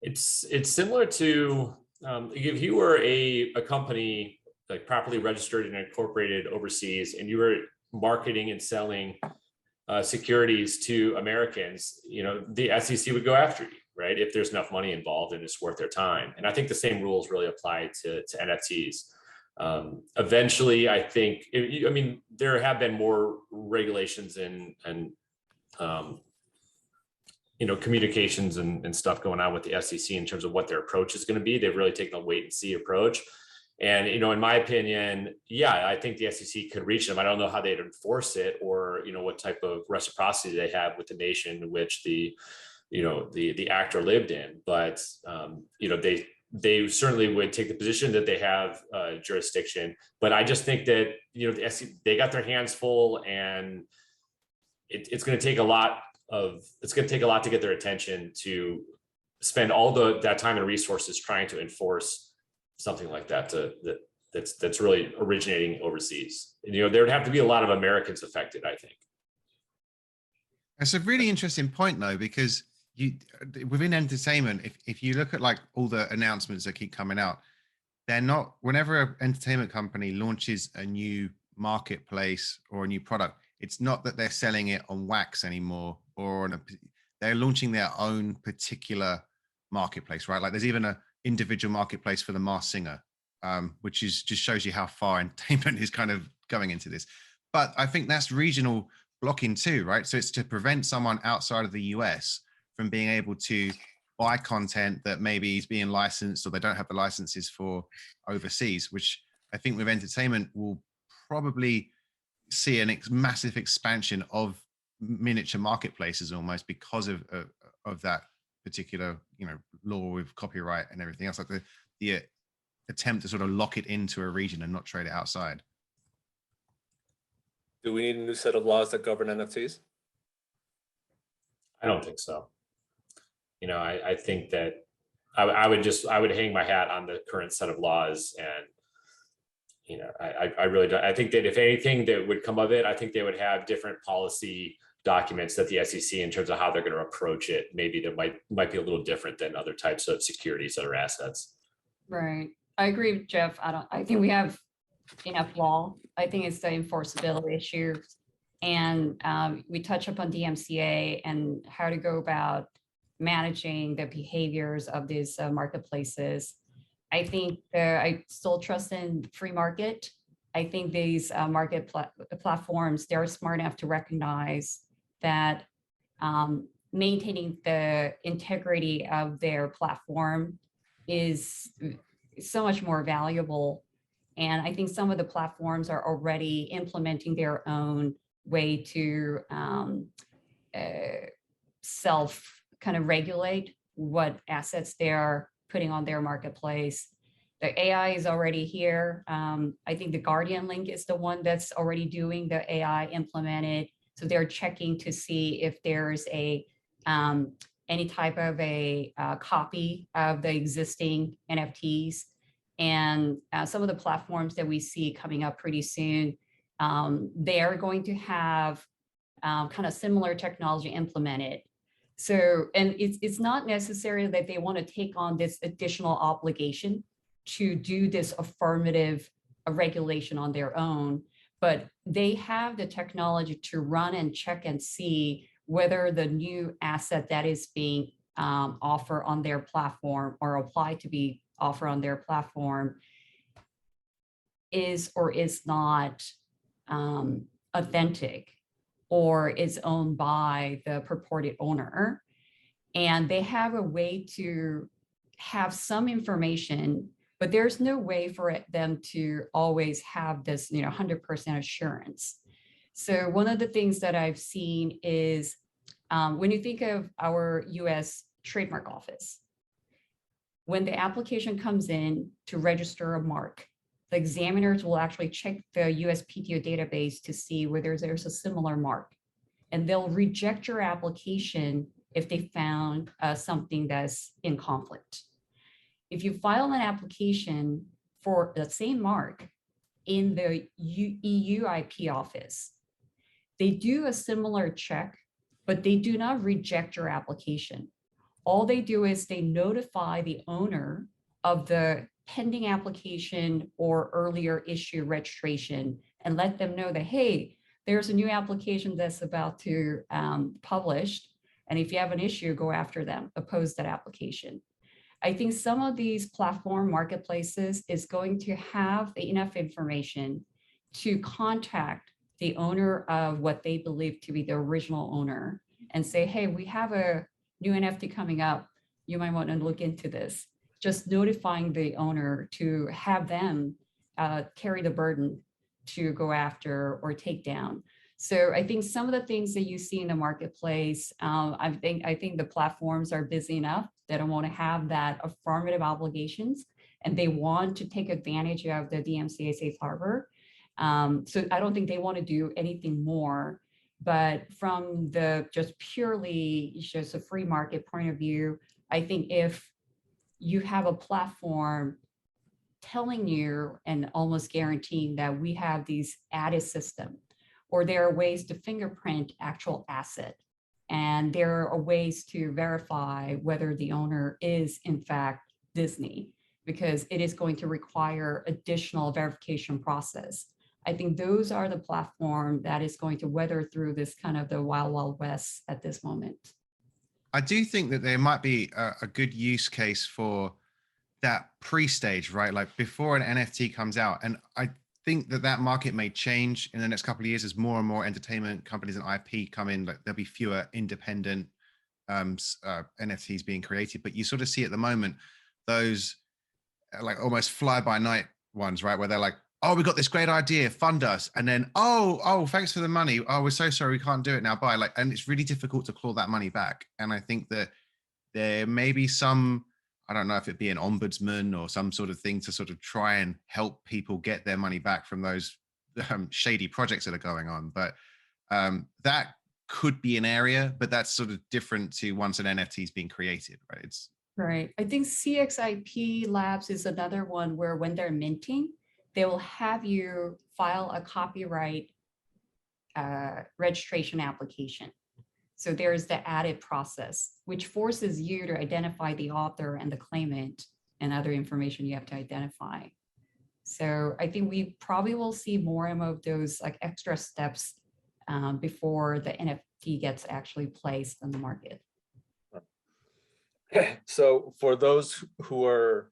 It's similar to if you were a company like properly registered and incorporated overseas, and you were marketing and selling securities to Americans, the SEC would go after you, right? If there's enough money involved and it's worth their time. And I think the same rules really apply to NFTs. Eventually, I think, there have been more regulations and communications and stuff going on with the SEC in terms of what their approach is going to be. They've really taken a wait and see approach. And, in my opinion, I think the SEC could reach them. I don't know how they'd enforce it, or, what type of reciprocity they have with the nation in which the actor lived in. But, they certainly would take the position that they have jurisdiction. But I just think that, the SEC, they got their hands full, and it's going to take a lot to get their attention to spend all that time and resources trying to enforce something like that that's really originating overseas. And, there would have to be a lot of Americans affected, I think. That's a really interesting point, though, because within entertainment, if you look at like all the announcements that keep coming out, they're not, whenever an entertainment company launches a new marketplace or a new product, it's not that they're selling it on wax anymore, or they're launching their own particular marketplace, right? Like there's even an individual marketplace for the Masked Singer, which just shows you how far entertainment is kind of going into this. But I think that's regional blocking too, right? So it's to prevent someone outside of the US from being able to buy content that maybe is being licensed or they don't have the licenses for overseas, which I think with entertainment will probably see an massive expansion of miniature marketplaces almost because of that particular, you know, law with copyright and everything else, like the attempt to sort of lock it into a region and not trade it outside. Do we need a new set of laws that govern NFTs? I don't think so. You know, I think that I would hang my hat on the current set of laws, and you know, I really don't. I think that if anything that would come of it, I think they would have different policy documents that the SEC in terms of how they're going to approach it. Maybe that might be a little different than other types of securities or assets. Right. I agree with Jeff. I think we have enough law. I think it's the enforceability issue. And we touch upon the MCA and how to go about managing the behaviors of these marketplaces. I think I still trust in free market. I think these market platforms, they're smart enough to recognize that maintaining the integrity of their platform is so much more valuable. And I think some of the platforms are already implementing their own way to self kind of regulate what assets they're putting on their marketplace. The AI is already here. I think the Guardian link is the one that's already doing the AI implemented. So they're checking to see if there's a any type of a copy of the existing NFTs. And some of the platforms that we see coming up pretty soon, they are going to have kind of similar technology implemented. So, and it's not necessary that they want to take on this additional obligation to do this affirmative regulation on their own, but they have the technology to run and check and see whether the new asset that is being offered on their platform or applied to be offered on their platform is or is not authentic or is owned by the purported owner. And they have a way to have some information, but there's no way for them to always have this, 100% assurance. So one of the things that I've seen is when you think of our US trademark office, when the application comes in to register a mark, the examiners will actually check the USPTO database to see whether there's a similar mark. And they'll reject your application if they found something that's in conflict. If you file an application for the same mark in the EU IP office, they do a similar check, but they do not reject your application. All they do is they notify the owner of the pending application or earlier issue registration and let them know that, hey, there's a new application that's about to publish. And if you have an issue, go after them, oppose that application. I think some of these platform marketplaces is going to have enough information to contact the owner of what they believe to be the original owner and say, hey, we have a new NFT coming up. You might want to look into this. Just notifying the owner to have them carry the burden to go after or take down. So I think some of the things that you see in the marketplace, I think the platforms are busy enough. They don't want to have that affirmative obligations, and they want to take advantage of the DMCA safe harbor. So I don't think they want to do anything more. But from the just purely just a free market point of view, I think if you have a platform telling you and almost guaranteeing that we have these added system, or there are ways to fingerprint actual asset, and there are ways to verify whether the owner is in fact Disney, because it is going to require additional verification process. I think those are the platform that is going to weather through this kind of the wild, wild west at this moment. I do think that there might be a good use case for that pre-stage, right? Like before an NFT comes out. And I think that that market may change in the next couple of years as more and more entertainment companies and IP come in. Like there'll be fewer independent NFTs being created, but you sort of see at the moment those like almost fly by night ones, right? Where they're like oh, we got this great idea, fund us. And then, oh, thanks for the money. Oh, we're so sorry, we can't do it now. Bye. Like, and it's really difficult to claw that money back. And I think that there may be some, I don't know if it'd be an ombudsman or some sort of thing to sort of try and help people get their money back from those shady projects that are going on. But that could be an area, but that's sort of different to once an NFT is being created, right? It's Right. I think CXIP Labs is another one where when they're minting, they will have you file a copyright registration application. So there's the added process, which forces you to identify the author and the claimant and other information you have to identify. So I think we probably will see more and more of those like extra steps before the NFT gets actually placed on the market. So for those who are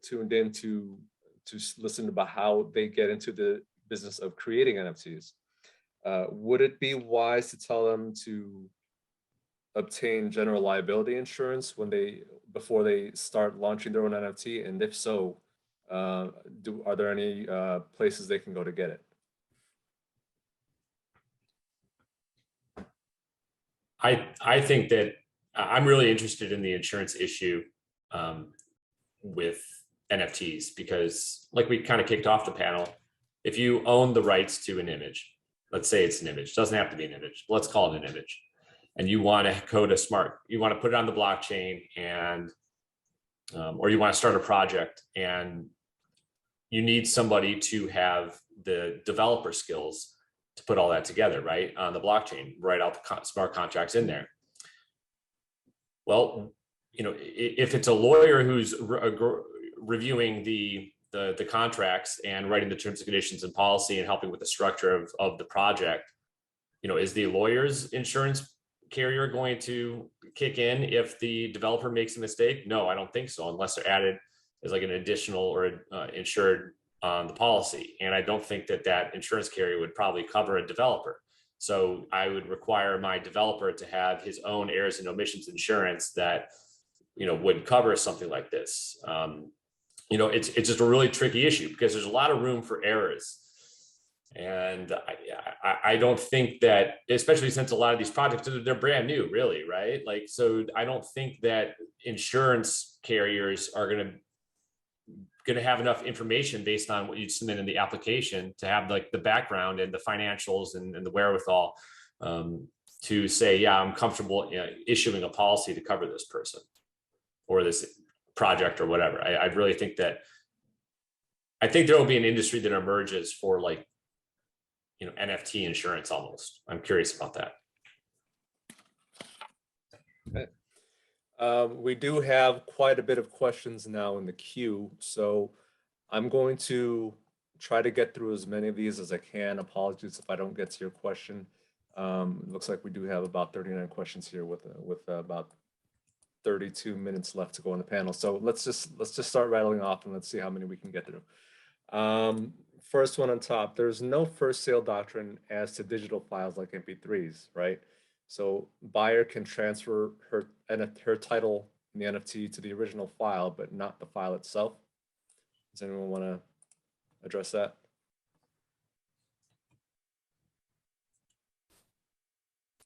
tuned in to listen about how they get into the business of creating NFTs, would it be wise to tell them to obtain general liability insurance before they start launching their own NFT? And if so, are there any places they can go to get it? I think that I'm really interested in the insurance issue with NFTs, because like we kind of kicked off the panel, if you own the rights to an image, let's say it's an image, doesn't have to be an image, let's call it an image, and you want to code you want to put it on the blockchain, and or you want to start a project, and you need somebody to have the developer skills to put all that together, right, on the blockchain, write out the smart contracts in there. Well, you know, if it's a lawyer who's reviewing the contracts and writing the terms and conditions and policy and helping with the structure of the project, you know, is the lawyer's insurance carrier going to kick in if the developer makes a mistake? No, I don't think so, unless they're added as like an additional or insured on the policy. And I don't think that insurance carrier would probably cover a developer. So I would require my developer to have his own errors and omissions insurance that, you know, would cover something like this. You know, it's just a really tricky issue because there's a lot of room for errors. And I don't think that, especially since a lot of these projects, they're brand new, really, right? Like, so I don't think that insurance carriers are going to have enough information based on what you submit in the application to have like the background and the financials and the wherewithal to say, yeah, I'm comfortable issuing a policy to cover this person or this project or whatever. I really think that, I think there will be an industry that emerges for like, you know, NFT insurance almost. I'm curious about that. Okay. We do have quite a bit of questions now in the queue, so I'm going to try to get through as many of these as I can. Apologies if I don't get to your question. It looks like we do have about 39 questions here with about 32 minutes left to go on the panel. So let's just start rattling off and let's see how many we can get through. First one on top, there's no first sale doctrine as to digital files like MP3s, right? So buyer can transfer her title in the NFT to the original file, but not the file itself. Does anyone want to address that?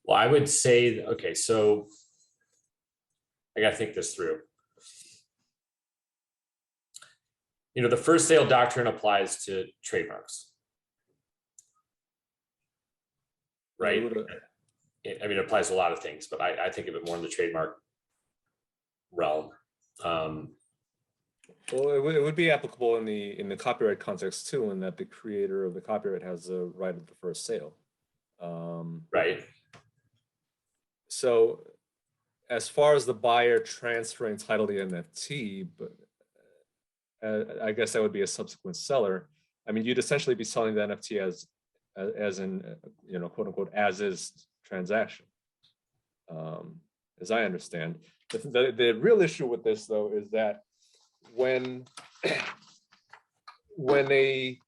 Well, I would say, okay, so I got to think this through. You know, the first sale doctrine applies to trademarks, right? I mean, it applies to a lot of things, but I think of it more in the trademark realm. Well, it would be applicable in the copyright context too, in that the creator of the copyright has the right of the first sale. Right. So as far as the buyer transferring title to the NFT, but I guess that would be a subsequent seller. I mean, you'd essentially be selling the NFT as in, you know, quote unquote, as is transaction, as I understand. The real issue with this though is that when a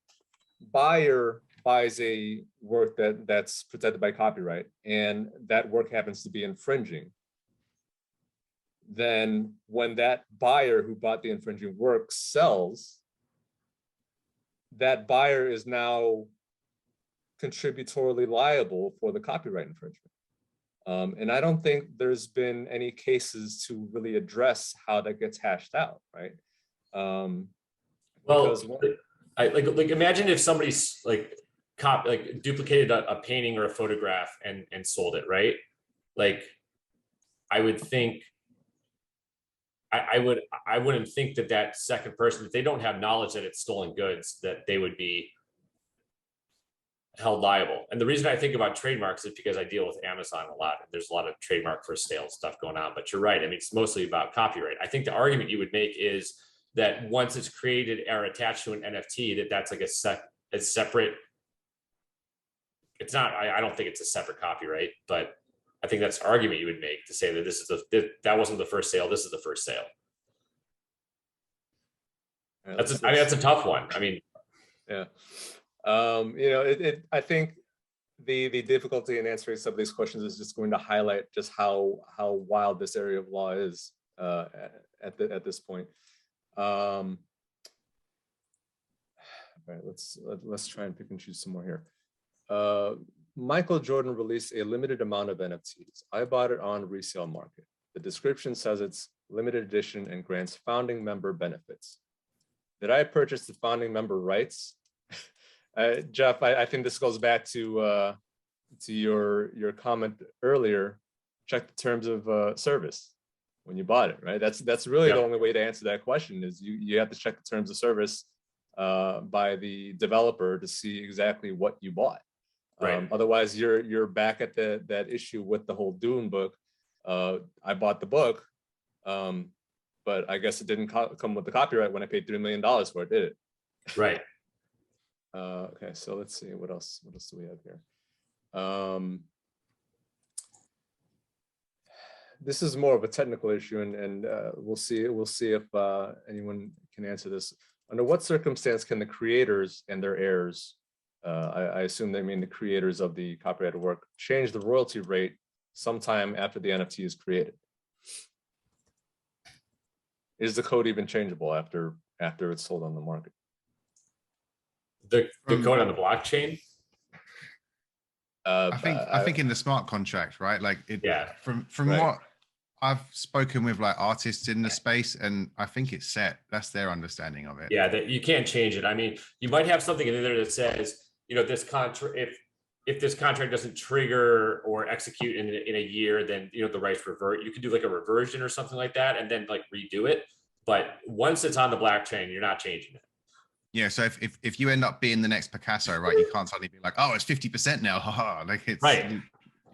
buyer buys a work that's protected by copyright and that work happens to be infringing, then when that buyer who bought the infringing work sells, that buyer is now contributorily liable for the copyright infringement. And I don't think there's been any cases to really address how that gets hashed out, right? Well, Because I like imagine if somebody's like duplicated a painting or a photograph and sold it, right? Like, I would think I wouldn't think that that second person, if they don't have knowledge that it's stolen goods, that they would be held liable. And the reason I think about trademarks is because I deal with Amazon a lot. There's a lot of trademark for sale stuff going on, but you're right. I mean, it's mostly about copyright. I think the argument you would make is that once it's created or attached to an NFT, that's like a separate, it's not, I don't think it's a separate copyright, but I think that's the argument you would make to say that this is that wasn't the first sale, this is the first sale. Yeah, I mean, that's a tough one. I mean, yeah. You know, I think the difficulty in answering some of these questions is just going to highlight just how wild this area of law is at this point. All right, let's try and pick and choose some more here. Michael Jordan released a limited amount of NFTs. I bought it on resale market. The description says it's limited edition and grants founding member benefits. Did I purchase the founding member rights? Jeff, I think this goes back to your comment earlier. Check the terms of service when you bought it, right? That's really the only way to answer that question is you have to check the terms of service by the developer to see exactly what you bought. right. Otherwise, you're back at that issue with the whole Dune book. I bought the book, but I guess it didn't come with the copyright when I paid $3 million for it, did it? Right. Okay, so let's see what else do we have here. This is more of a technical issue, and we'll see if anyone can answer this. Under what circumstance can the creators and their heirs, I assume they mean the creators of the copyrighted work, change the royalty rate sometime after the NFT is created? Is the code even changeable after it's sold on the market? The code on the blockchain? I think in the smart contract, right? Like Yeah. From Right. what I've spoken with like artists in the space, and I think it's set. That's their understanding of it. Yeah, that you can't change it. I mean, you might have something in there that says, you know, this contract, if this contract doesn't trigger or execute in a year, then, you know, the rights revert. You could do like a reversion or something like that and then like redo it. But once it's on the blockchain, you're not changing it. Yeah. So if you end up being the next Picasso, right, you can't suddenly be like, oh, it's 50% now. Haha. Like it's Right. it's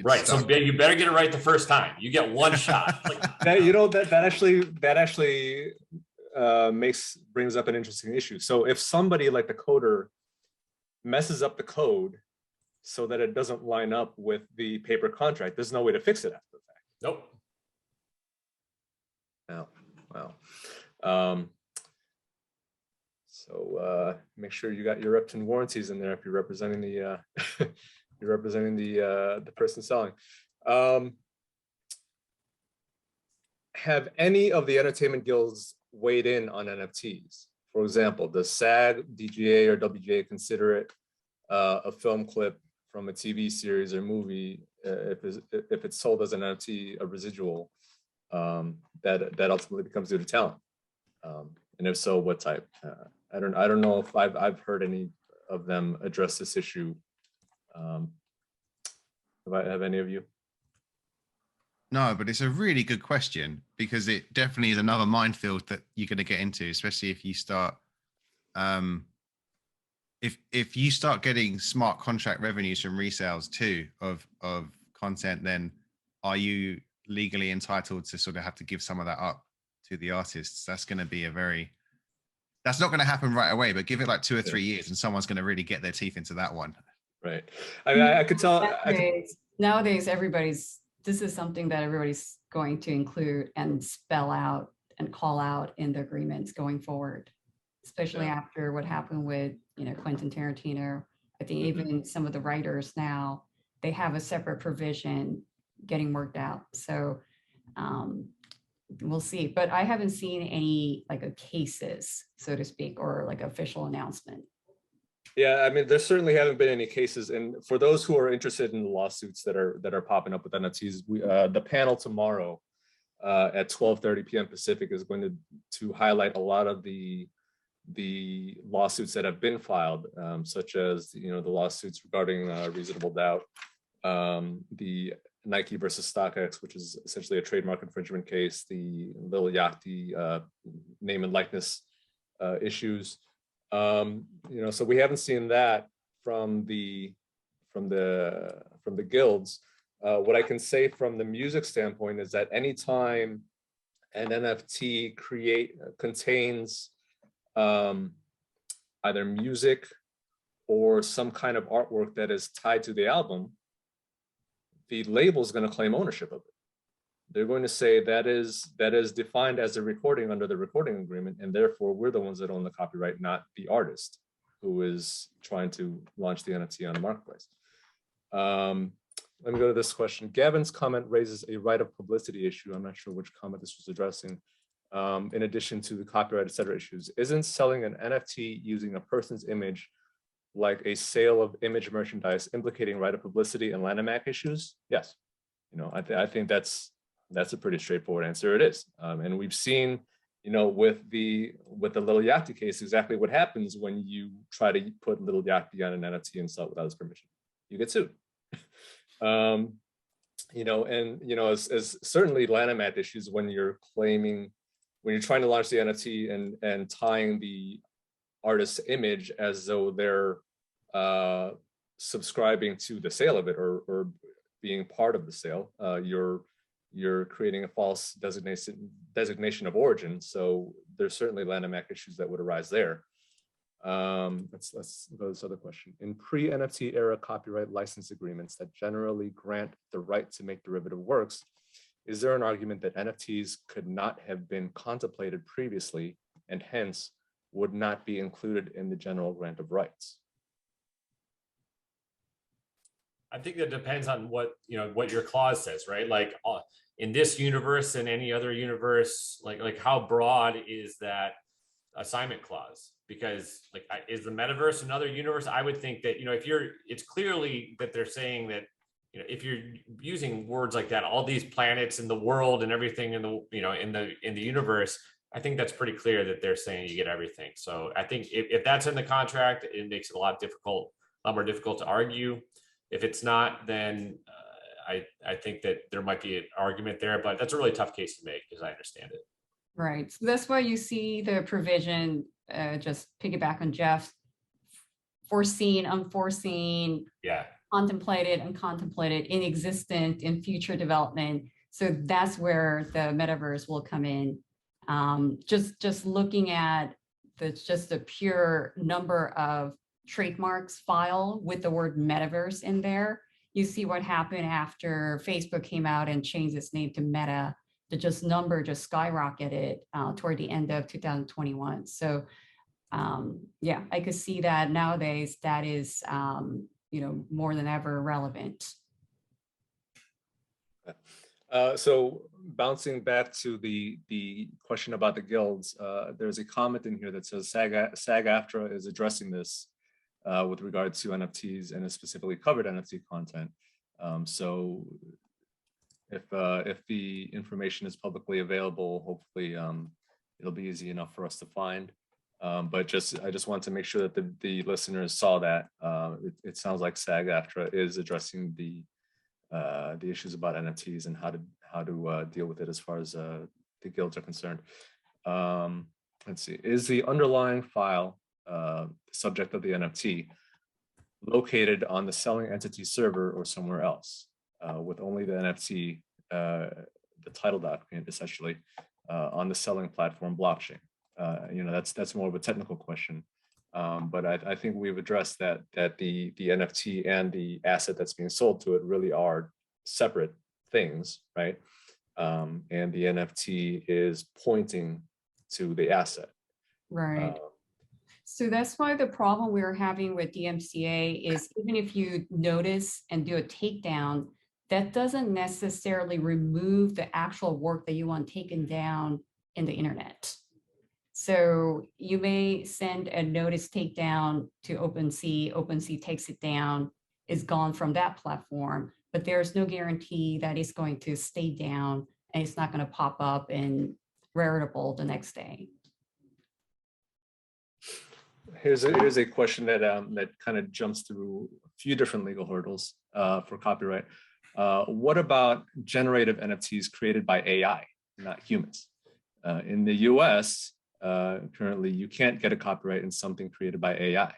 Right. stuck. So you better get it right the first time. You get one shot. Like, that actually brings up an interesting issue. So if somebody like the coder messes up the code so that it doesn't line up with the paper contract, there's no way to fix it after the fact. nope. Wow. So make sure you got your reps and warranties in there if you're representing the the person selling. Have any of the entertainment guilds weighed in on NFTs? For example, does SAG, DGA, or WGA consider it a film clip from a TV series or movie if it's sold as an NFT, a residual that ultimately becomes due to talent? And if so, what type? I don't know if I've heard any of them address this issue. Have any of you? No, but it's a really good question because it definitely is another minefield that you're going to get into, especially if you start, if you start getting smart contract revenues from resales too of content, then are you legally entitled to sort of have to give some of that up to the artists? That's going to be that's not going to happen right away, but give it like 2 or 3 years and someone's going to really get their teeth into that one. Right. I mean, I could tell. Nowadays, this is something that everybody's going to include and spell out and call out in the agreements going forward, especially after what happened with, you know, Quentin Tarantino. I think even some of the writers now, they have a separate provision getting worked out. So we'll see, but I haven't seen any like cases, so to speak, or like official announcement Yeah, I mean, there certainly haven't been any cases, and for those who are interested in the lawsuits that are popping up with NFTs, the panel tomorrow at 12:30 p.m. Pacific is going to highlight a lot of the lawsuits that have been filed, such as the lawsuits regarding reasonable doubt, the Nike versus StockX, which is essentially a trademark infringement case, the Lil Yachty name and likeness issues. So we haven't seen that from the guilds. What I can say from the music standpoint is that anytime an NFT contains either music or some kind of artwork that is tied to the album, the label is going to claim ownership of it. They're going to say that is defined as a recording under the recording agreement, and therefore we're the ones that own the copyright, not the artist who is trying to launch the NFT on the marketplace. Let me go to this question. Gavin's comment raises a right of publicity issue. I'm not sure which comment this was addressing. In addition to the copyright, et cetera issues, isn't selling an NFT using a person's image like a sale of image merchandise implicating right of publicity and Lanham Act issues? Yes. I think that's a pretty straightforward answer. It is, and we've seen, with the Lil Yachty case, exactly what happens when you try to put Lil Yachty on an NFT and sell it without his permission. You get sued. As certainly Lanham Act issues when you're trying to launch the NFT and tying the artist's image as though they're subscribing to the sale of it or being part of the sale. You're creating a false designation of origin. So there's certainly Lanham Act issues that would arise there. Let's go to this other question. In pre-NFT era copyright license agreements that generally grant the right to make derivative works, is there an argument that NFTs could not have been contemplated previously and hence would not be included in the general grant of rights? I think that depends on what your clause says, right? Like in this universe and any other universe, like how broad is that assignment clause? Because is the metaverse another universe? I would think that, it's clearly that they're saying that, if you're using words like that, all these planets in the world and everything in the universe, I think that's pretty clear that they're saying you get everything. So I think if that's in the contract, it makes it a lot more difficult to argue. If it's not, then I think that there might be an argument there, but that's a really tough case to make, as I understand it. Right. So that's why you see the provision, just piggyback on Jeff, foreseen, unforeseen, contemplated, uncontemplated, inexistent, in future development. So that's where the metaverse will come in. Just looking at the pure number of trademarks file with the word metaverse in there, you see what happened after Facebook came out and changed its name to Meta. The number just skyrocketed toward the end of 2021. So I could see that nowadays that is more than ever relevant. So bouncing back to the question about the guilds, there's a comment in here that says SAG-AFTRA is addressing this with regard to NFTs and has specifically covered NFT content. So if the information is publicly available, hopefully it'll be easy enough for us to find. But I just want to make sure that the listeners saw that. It sounds like SAG-AFTRA is addressing the issues about NFTs and how to deal with it as far as the guilds are concerned. Let's see. Is the underlying file subject of the NFT located on the selling entity server or somewhere else, with only the NFT, the title document essentially, on the selling platform blockchain? That's more of a technical question, but I think we've addressed that the NFT and the asset that's being sold to it really are separate things, right? And the NFT is pointing to the asset. Right. So that's why the problem we're having with DMCA is even if you notice and do a takedown, that doesn't necessarily remove the actual work that you want taken down in the internet. So you may send a notice takedown to OpenSea. OpenSea takes it down, is gone from that platform, but there's no guarantee that it's going to stay down and it's not going to pop up in Rarible the next day. Here's a question that that kind of jumps through a few different legal hurdles for copyright. What about generative NFTs created by AI, not humans? In the US, currently, you can't get a copyright in something created by AI.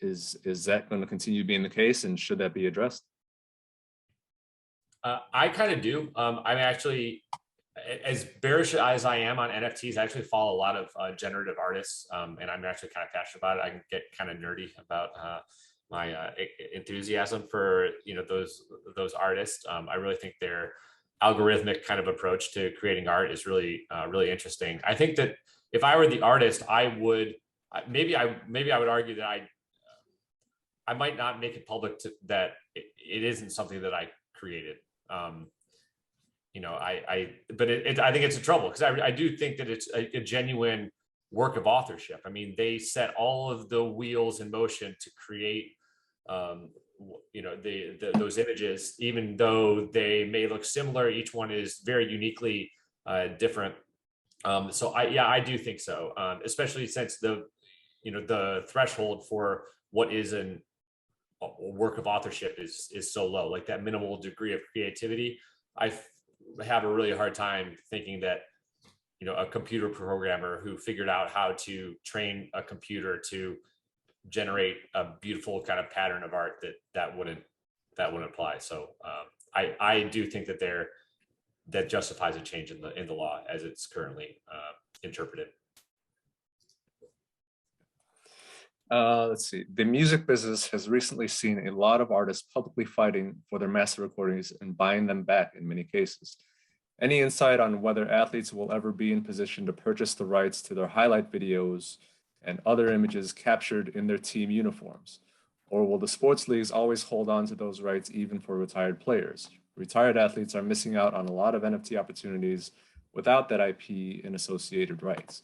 Is that going to continue being the case, and should that be addressed? I kind of do. I'm actually, as bearish as I am on NFTs, I actually follow a lot of generative artists, and I'm actually kind of passionate about it. I can get kind of nerdy about my enthusiasm for those artists. I really think their algorithmic kind of approach to creating art is really really interesting. I think that if I were the artist, I would maybe I would argue that I might not make it public that it isn't something that I created. But I think it's a trouble because I do think that it's a genuine work of authorship. I mean, they set all of the wheels in motion to create, those images, even though they may look similar. Each one is very uniquely different. So I do think so, especially since the threshold for what is a work of authorship is so low, like that minimal degree of creativity. I have a really hard time thinking that a computer programmer who figured out how to train a computer to generate a beautiful kind of pattern of art that wouldn't apply. So I do think that that justifies a change in the law as it's currently interpreted. Let's see. The music business has recently seen a lot of artists publicly fighting for their master recordings and buying them back in many cases. Any insight on whether athletes will ever be in position to purchase the rights to their highlight videos and other images captured in their team uniforms? Or will the sports leagues always hold on to those rights even for retired players? Retired athletes are missing out on a lot of NFT opportunities without that IP and associated rights.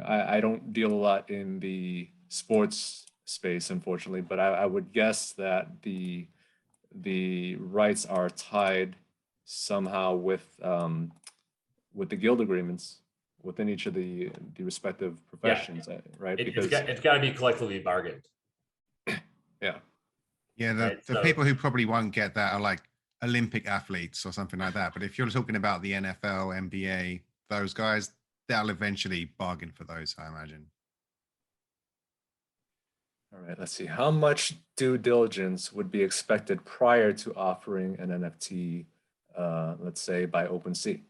I don't deal a lot in the sports space, unfortunately, but I would guess that the rights are tied somehow with the guild agreements within each of the respective professions, right? Because it's got to be collectively bargained. Yeah. Yeah, the people who probably won't get that are like Olympic athletes or something like that. But if you're talking about the NFL, NBA, those guys, they'll eventually bargain for those, I imagine. All right, let's see. How much due diligence would be expected prior to offering an NFT, let's say by OpenSea?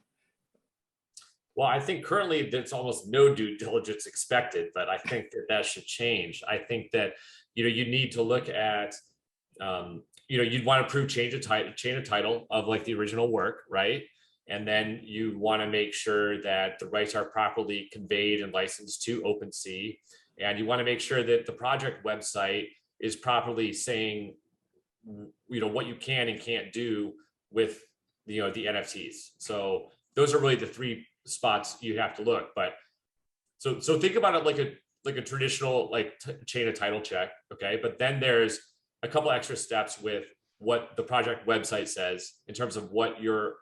Well, I think currently there's almost no due diligence expected, but I think that should change. I think that, you need to look at, you'd want to prove chain of title of like the original work, right? And then you want to make sure that the rights are properly conveyed and licensed to OpenSea. And you want to make sure that the project website is properly saying, what you can and can't do with, the NFTs. So those are really the three spots you have to look. But so think about it like a traditional chain of title check, okay? But then there's a couple extra steps with what the project website says in terms of what you're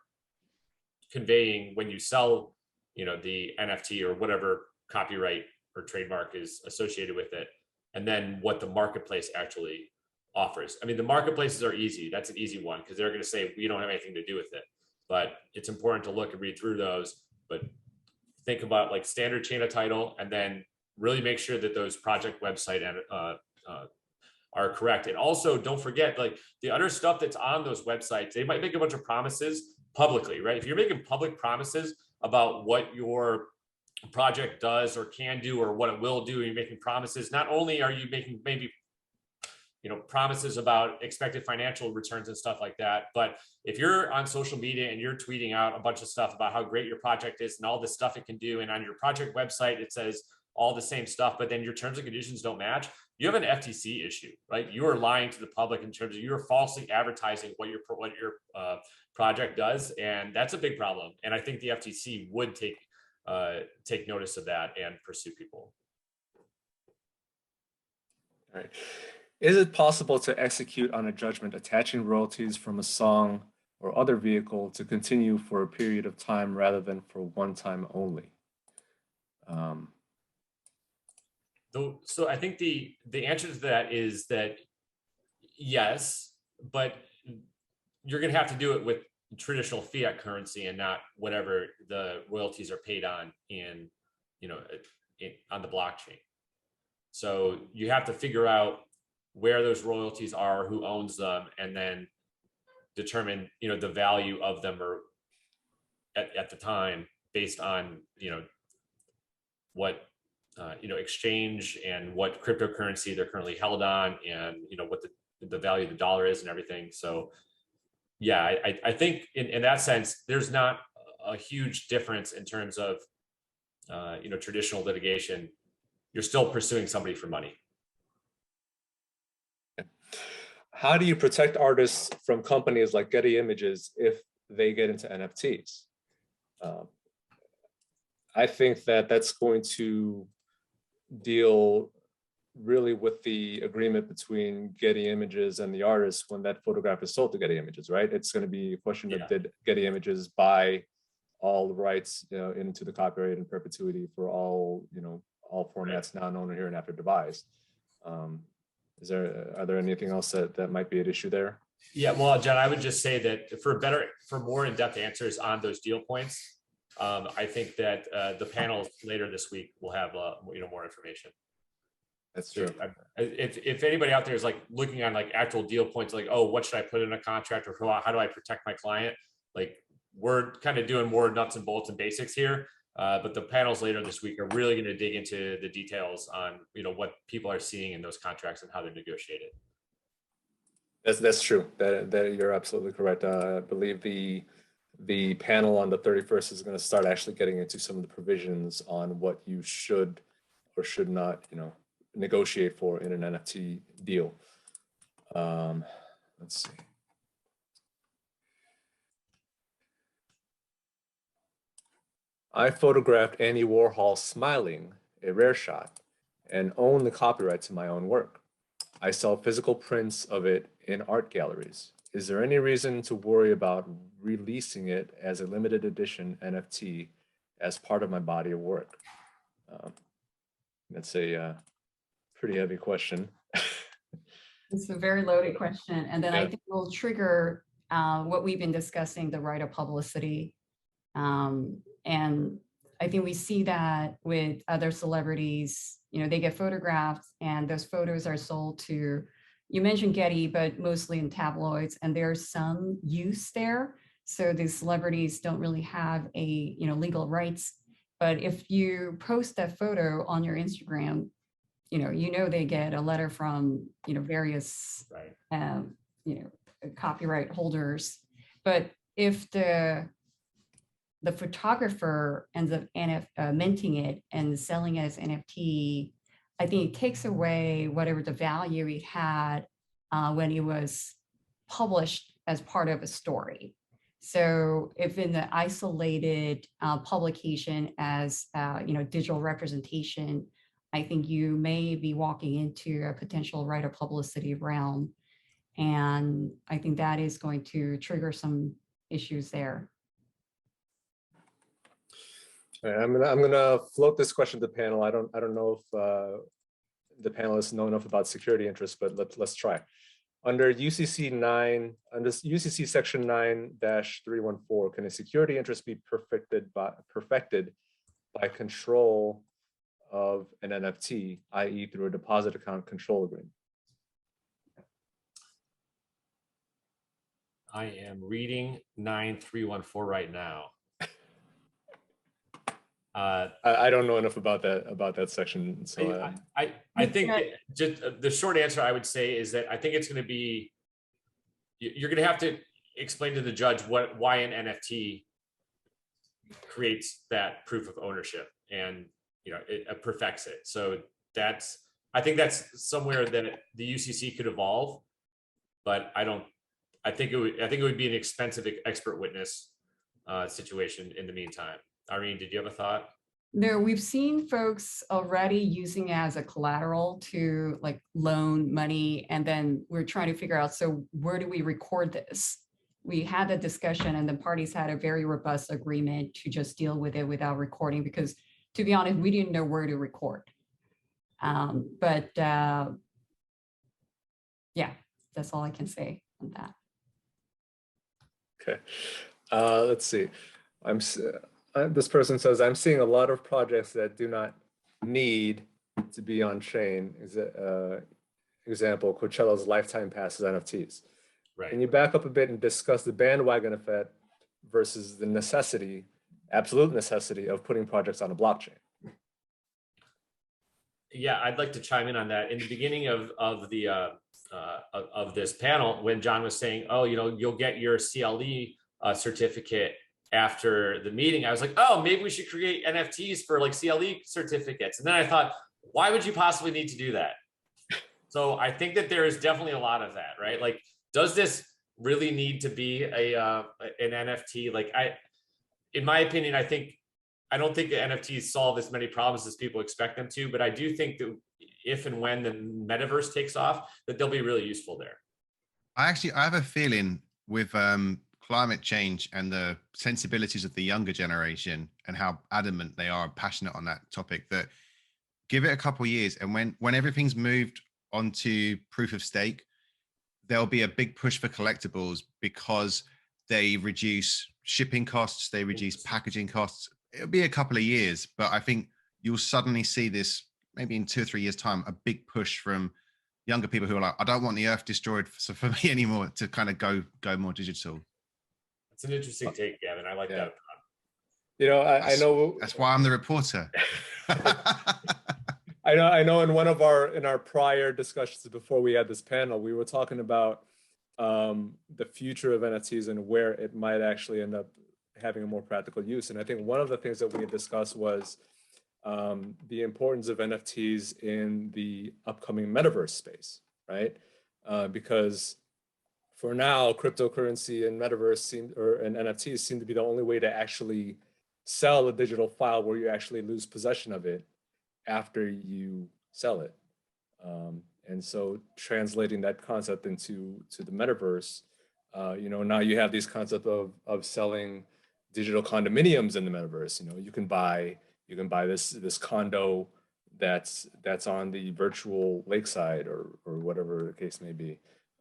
conveying when you sell, the NFT or whatever copyright or trademark is associated with it, and then what the marketplace actually offers. I mean, the marketplaces are easy. That's an easy one because they're going to say we don't have anything to do with it. But it's important to look and read through those. But think about like standard chain of title, and then really make sure that those project website are correct. And also don't forget like the other stuff that's on those websites. They might make a bunch of promises publicly, right? If you're making public promises about what your project does or can do or what it will do, you're making promises. Not only are you making maybe promises about expected financial returns and stuff like that, but if you're on social media and you're tweeting out a bunch of stuff about how great your project is and all this stuff it can do, and on your project website it says all the same stuff, but then your terms and conditions don't match, you have an FTC issue, right? You are lying to the public in terms of you're falsely advertising what your project does, and that's a big problem. And I think the FTC would take notice of that and pursue people. All right. Is it possible to execute on a judgment attaching royalties from a song or other vehicle to continue for a period of time rather than for one time only? So I think the answer to that is that yes, but you're going to have to do it with traditional fiat currency and not whatever the royalties are paid on on the blockchain. So you have to figure out where those royalties are, who owns them, and then determine the value of them or at the time based on what exchange and what cryptocurrency they're currently held on, and what the value of the dollar is and everything. So yeah, I think in that sense there's not a huge difference in terms of traditional litigation. You're still pursuing somebody for money. How do you protect artists from companies like Getty Images if they get into NFTs? I think that's going to deal really with the agreement between Getty Images and the artist when that photograph is sold to Getty Images, right? It's going to be a question of did Getty Images buy all the rights into the copyright and perpetuity for all formats now known here and after devised. Are there anything else that might be at issue there? Yeah, well, John, I would just say that for more in-depth answers on those deal points, I think that the panel later this week will have more information. That's true. If anybody out there is like looking on like actual deal points, like, oh, what should I put in a contract, or how do I protect my client? Like, we're kind of doing more nuts and bolts and basics here. But the panels later this week are really going to dig into the details on what people are seeing in those contracts and how they're negotiated. That's true. That you're absolutely correct. I believe the panel on the 31st is going to start actually getting into some of the provisions on what you should or should not negotiate for in an NFT deal. Let's see. I photographed Andy Warhol smiling, a rare shot, and own the copyright to my own work. I sell physical prints of it in art galleries. Is there any reason to worry about releasing it as a limited edition NFT as part of my body of work? That's a pretty heavy question. It's a very loaded question. And then I think we'll trigger what we've been discussing, the right of publicity. And I think we see that with other celebrities, they get photographed and those photos are sold to, you mentioned Getty, but mostly in tabloids, and there's some use there. So these celebrities don't really have a, legal rights. But if you post that photo on your Instagram, they get a letter from, various, copyright holders. But if the photographer ends up minting it and selling it as NFT, I think it takes away whatever the value it had when it was published as part of a story. So if in the isolated publication as digital representation, I think you may be walking into a potential right of publicity realm. And I think that is going to trigger some issues there. I'm gonna float this question to the panel. I don't know if the panelists know enough about security interests, but let's try. Under UCC section 9-314, can a security interest be perfected by control of an NFT, i.e. through a deposit account control agreement? I am reading 9-314 right now. I don't know enough about that section, so I think just the short answer I would say is that I think it's going to be, you're going to have to explain to the judge why an NFT creates that proof of ownership and it perfects it. So I think that's somewhere that the UCC could evolve, but I think it would be an expensive expert witness situation in the meantime. Irene, did you have a thought? No, we've seen folks already using it as a collateral to like loan money, and then we're trying to figure out, so where do we record this? We had a discussion and the parties had a very robust agreement to just deal with it without recording, because to be honest, we didn't know where to record. Yeah, that's all I can say on that. Okay, let's see. This person says, I'm seeing a lot of projects that do not need to be on chain. Example, Coachella's lifetime passes NFTs. Right. Can you back up a bit and discuss the bandwagon effect versus the necessity, absolute necessity of putting projects on a blockchain? Yeah, I'd like to chime in on that. In the beginning of this panel, when John was saying, oh, you'll get your CLE certificate after the meeting, I was like, oh, maybe we should create NFTs for like CLE certificates. And then I thought, why would you possibly need to do that? So I think that there is definitely a lot of that, right? Like, does this really need to be an NFT? Like, in my opinion, I don't think the NFTs solve as many problems as people expect them to, but I do think that if and when the metaverse takes off, that they'll be really useful there. I have a feeling with climate change and the sensibilities of the younger generation and how adamant they are, passionate on that topic, that give it a couple of years, and when everything's moved onto proof of stake, there'll be a big push for collectibles because they reduce shipping costs, they reduce packaging costs. It'll be a couple of years, but I think you'll suddenly see this maybe in 2 or 3 years' time, a big push from younger people who are like, I don't want the earth destroyed for me anymore, to kind of go more digital. It's an interesting take, Gavin. I like that. I know that's why I'm the reporter. I know in our prior discussions before we had this panel, we were talking about the future of NFTs and where it might actually end up having a more practical use. And I think one of the things that we had discussed was the importance of NFTs in the upcoming metaverse space, right? Because for now, cryptocurrency and metaverse and NFTs seem to be the only way to actually sell a digital file where you actually lose possession of it after you sell it. And so translating that concept into the metaverse, now you have these concept of selling digital condominiums in the metaverse. You can buy this condo that's on the virtual lakeside or whatever the case may be.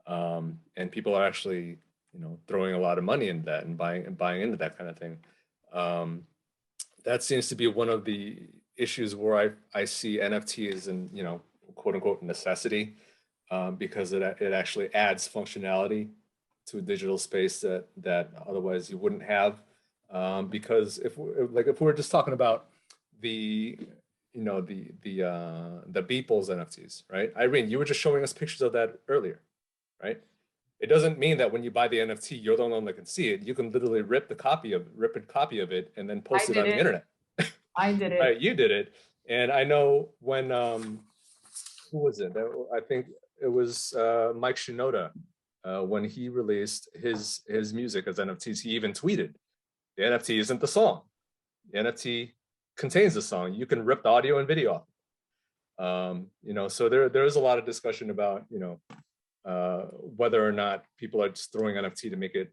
And people are actually, throwing a lot of money into that and buying into that kind of thing. That seems to be one of the issues where I see NFT as an, quote unquote necessity, because it actually adds functionality to a digital space that otherwise you wouldn't have. Because if we're just talking about the Beeple's NFTs, right? Irene, you were just showing us pictures of that earlier, right? It doesn't mean that when you buy the NFT, you're the only one that can see it. You can literally rip a copy of it and then post it on the internet. I did it. Right, you did it. And I know when, who was it? I think it was Mike Shinoda, when he released his music as NFTs, he even tweeted, the NFT isn't the song. The NFT contains the song. You can rip the audio and video off. So there is a lot of discussion about, whether or not people are just throwing NFT to make it,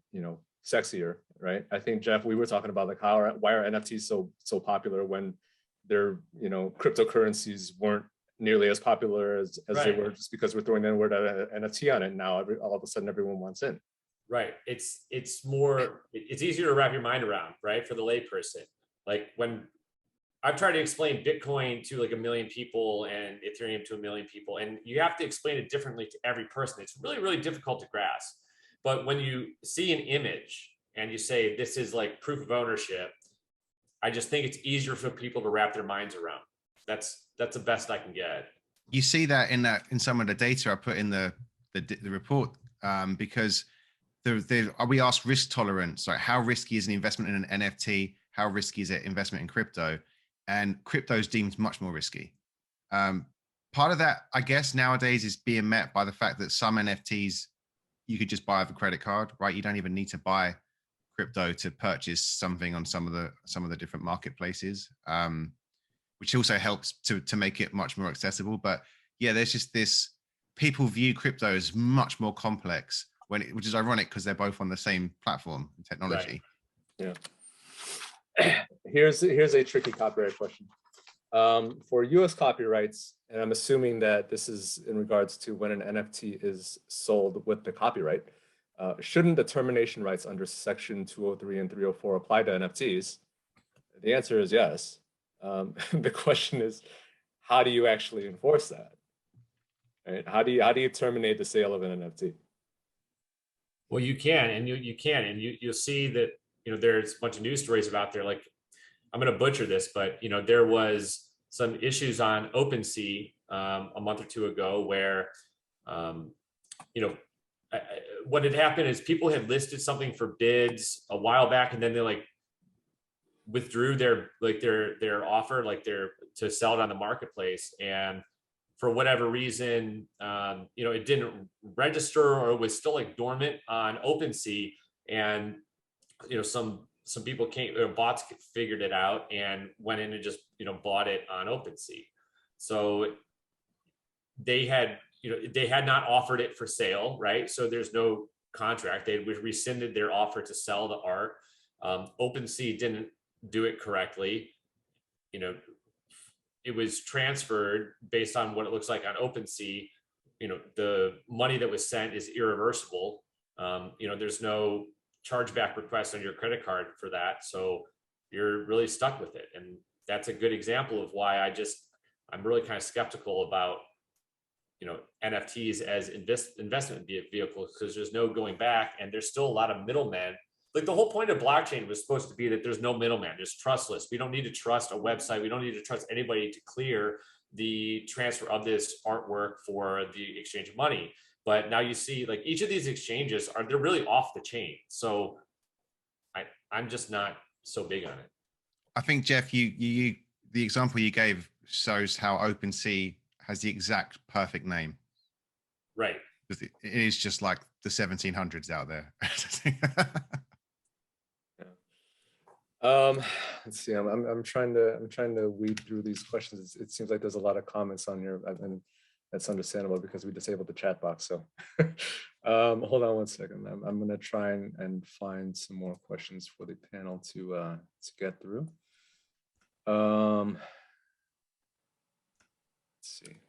sexier, right? I think, Jeff, we were talking about like why are NFTs so popular when their cryptocurrencies weren't nearly as popular as Right. they were, just because we're throwing the word NFT on it. Now all of a sudden everyone wants in. Right. It's easier to wrap your mind around, right? For the layperson. Like when I've tried to explain Bitcoin to like 1 million people and Ethereum to 1 million people, and you have to explain it differently to every person. It's really, really difficult to grasp. But when you see an image and you say, this is like proof of ownership, I just think it's easier for people to wrap their minds around. That's the best I can get. You see that in some of the data I put in the report, because we asked risk tolerance, like how risky is an investment in an NFT? How risky is it investment in crypto? And crypto is deemed much more risky. part of that, I guess, nowadays is being met by the fact that some NFTs you could just buy with a credit card, right? You don't even need to buy crypto to purchase something on some of the different marketplaces, which also helps to make it much more accessible. But yeah, there's just this, people view crypto as much more complex which is ironic because they're both on the same platform and technology. Right. Yeah. Here's a tricky copyright question. For US copyrights, and I'm assuming that this is in regards to when an NFT is sold with the copyright, shouldn't the termination rights under section 203 and 304 apply to NFTs? The answer is yes. The question is, how do you actually enforce that? Right? How do you terminate the sale of an NFT? Well, you can, and you'll see that, there's a bunch of news stories about there. Like, I'm going to butcher this, but there was some issues on OpenSea a month or two ago where, what had happened is people had listed something for bids a while back, and then they withdrew their offer, to sell it on the marketplace, and for whatever reason, it didn't register, or it was still dormant on OpenSea, and some people bots figured it out and went in and just bought it on OpenSea. So they had not offered it for sale, right? So there's no contract. They rescinded their offer to sell the art. OpenSea didn't do it correctly. It was transferred based on what it looks like on OpenSea. The money that was sent is irreversible. There's no chargeback request on your credit card for that. So you're really stuck with it. And that's a good example of why I'm really kind of skeptical about, NFTs as investment vehicles, because there's no going back, and there's still a lot of middlemen. Like, the whole point of blockchain was supposed to be that there's no middleman, there's trustless. We don't need to trust a website. We don't need to trust anybody to clear the transfer of this artwork for the exchange of money. But now you see, each of these exchanges they're really off the chain. So I'm just not so big on it. I think, Jeff, the example you gave shows how OpenSea has the exact perfect name. Right. It is just like the 1700s out there. Let's see. I'm trying to weed through these questions. It seems like there's a lot of comments on here, and that's understandable because we disabled the chat box. So hold on one second. I'm going to try and find some more questions for the panel to get through. Let's see.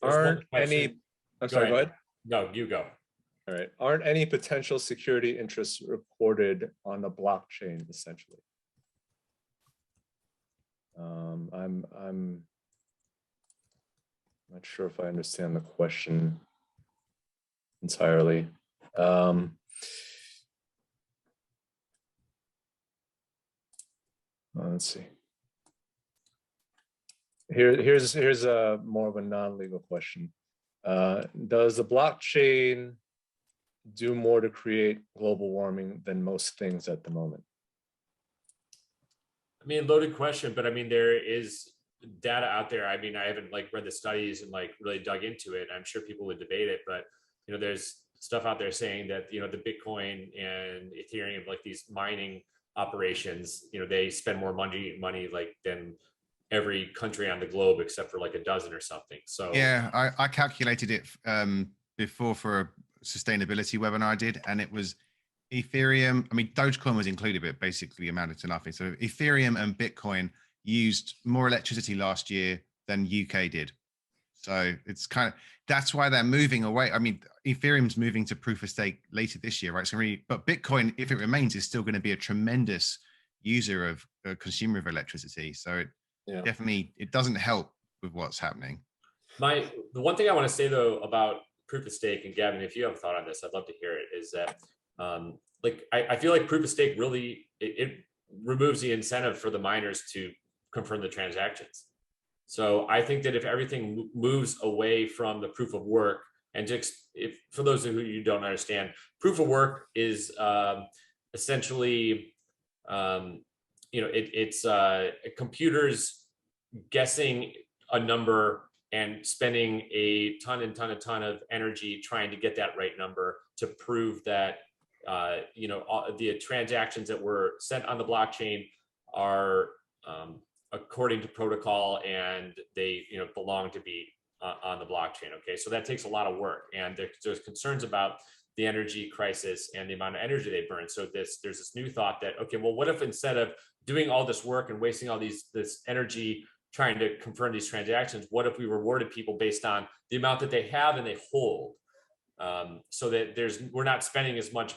Aren't any? I'm sorry. Go ahead. No, you go. All right. Aren't any potential security interests recorded on the blockchain, essentially? I'm not sure if I understand the question entirely. Let's see. Here's a more of a non-legal question. Does the blockchain do more to create global warming than most things at the moment? Loaded question, but there is data out there. I haven't read the studies and really dug into it. I'm sure people would debate it, but there's stuff out there saying that the Bitcoin and Ethereum, these mining operations, they spend more money than every country on the globe except for a dozen or something. So yeah, I calculated it before for a sustainability webinar I did, and it was Ethereum. Dogecoin was included, but it basically amounted to nothing. So Ethereum and Bitcoin used more electricity last year than UK did. So it's that's why they're moving away. Ethereum's moving to proof of stake later this year, right? So but Bitcoin, if it remains, is still going to be a tremendous user of consumer of electricity. So definitely, it doesn't help with what's happening. The one thing I want to say though about proof of stake, and Gavin, if you have a thought on this, I'd love to hear it, is that I feel like proof of stake really it removes the incentive for the miners to confirm the transactions. So I think that if everything moves away from the proof of work, and if for those of you who don't understand, proof of work is essentially it's computers guessing a number and spending a ton of energy trying to get that right number to prove that the transactions that were sent on the blockchain are according to protocol and they belong to be on the blockchain. Okay, so that takes a lot of work, and there's concerns about the energy crisis and the amount of energy they burn. So there's this new thought that, okay, well, what if instead of doing all this work and wasting all this energy trying to confirm these transactions, what if we rewarded people based on the amount that they have and they hold, so that we're not spending as much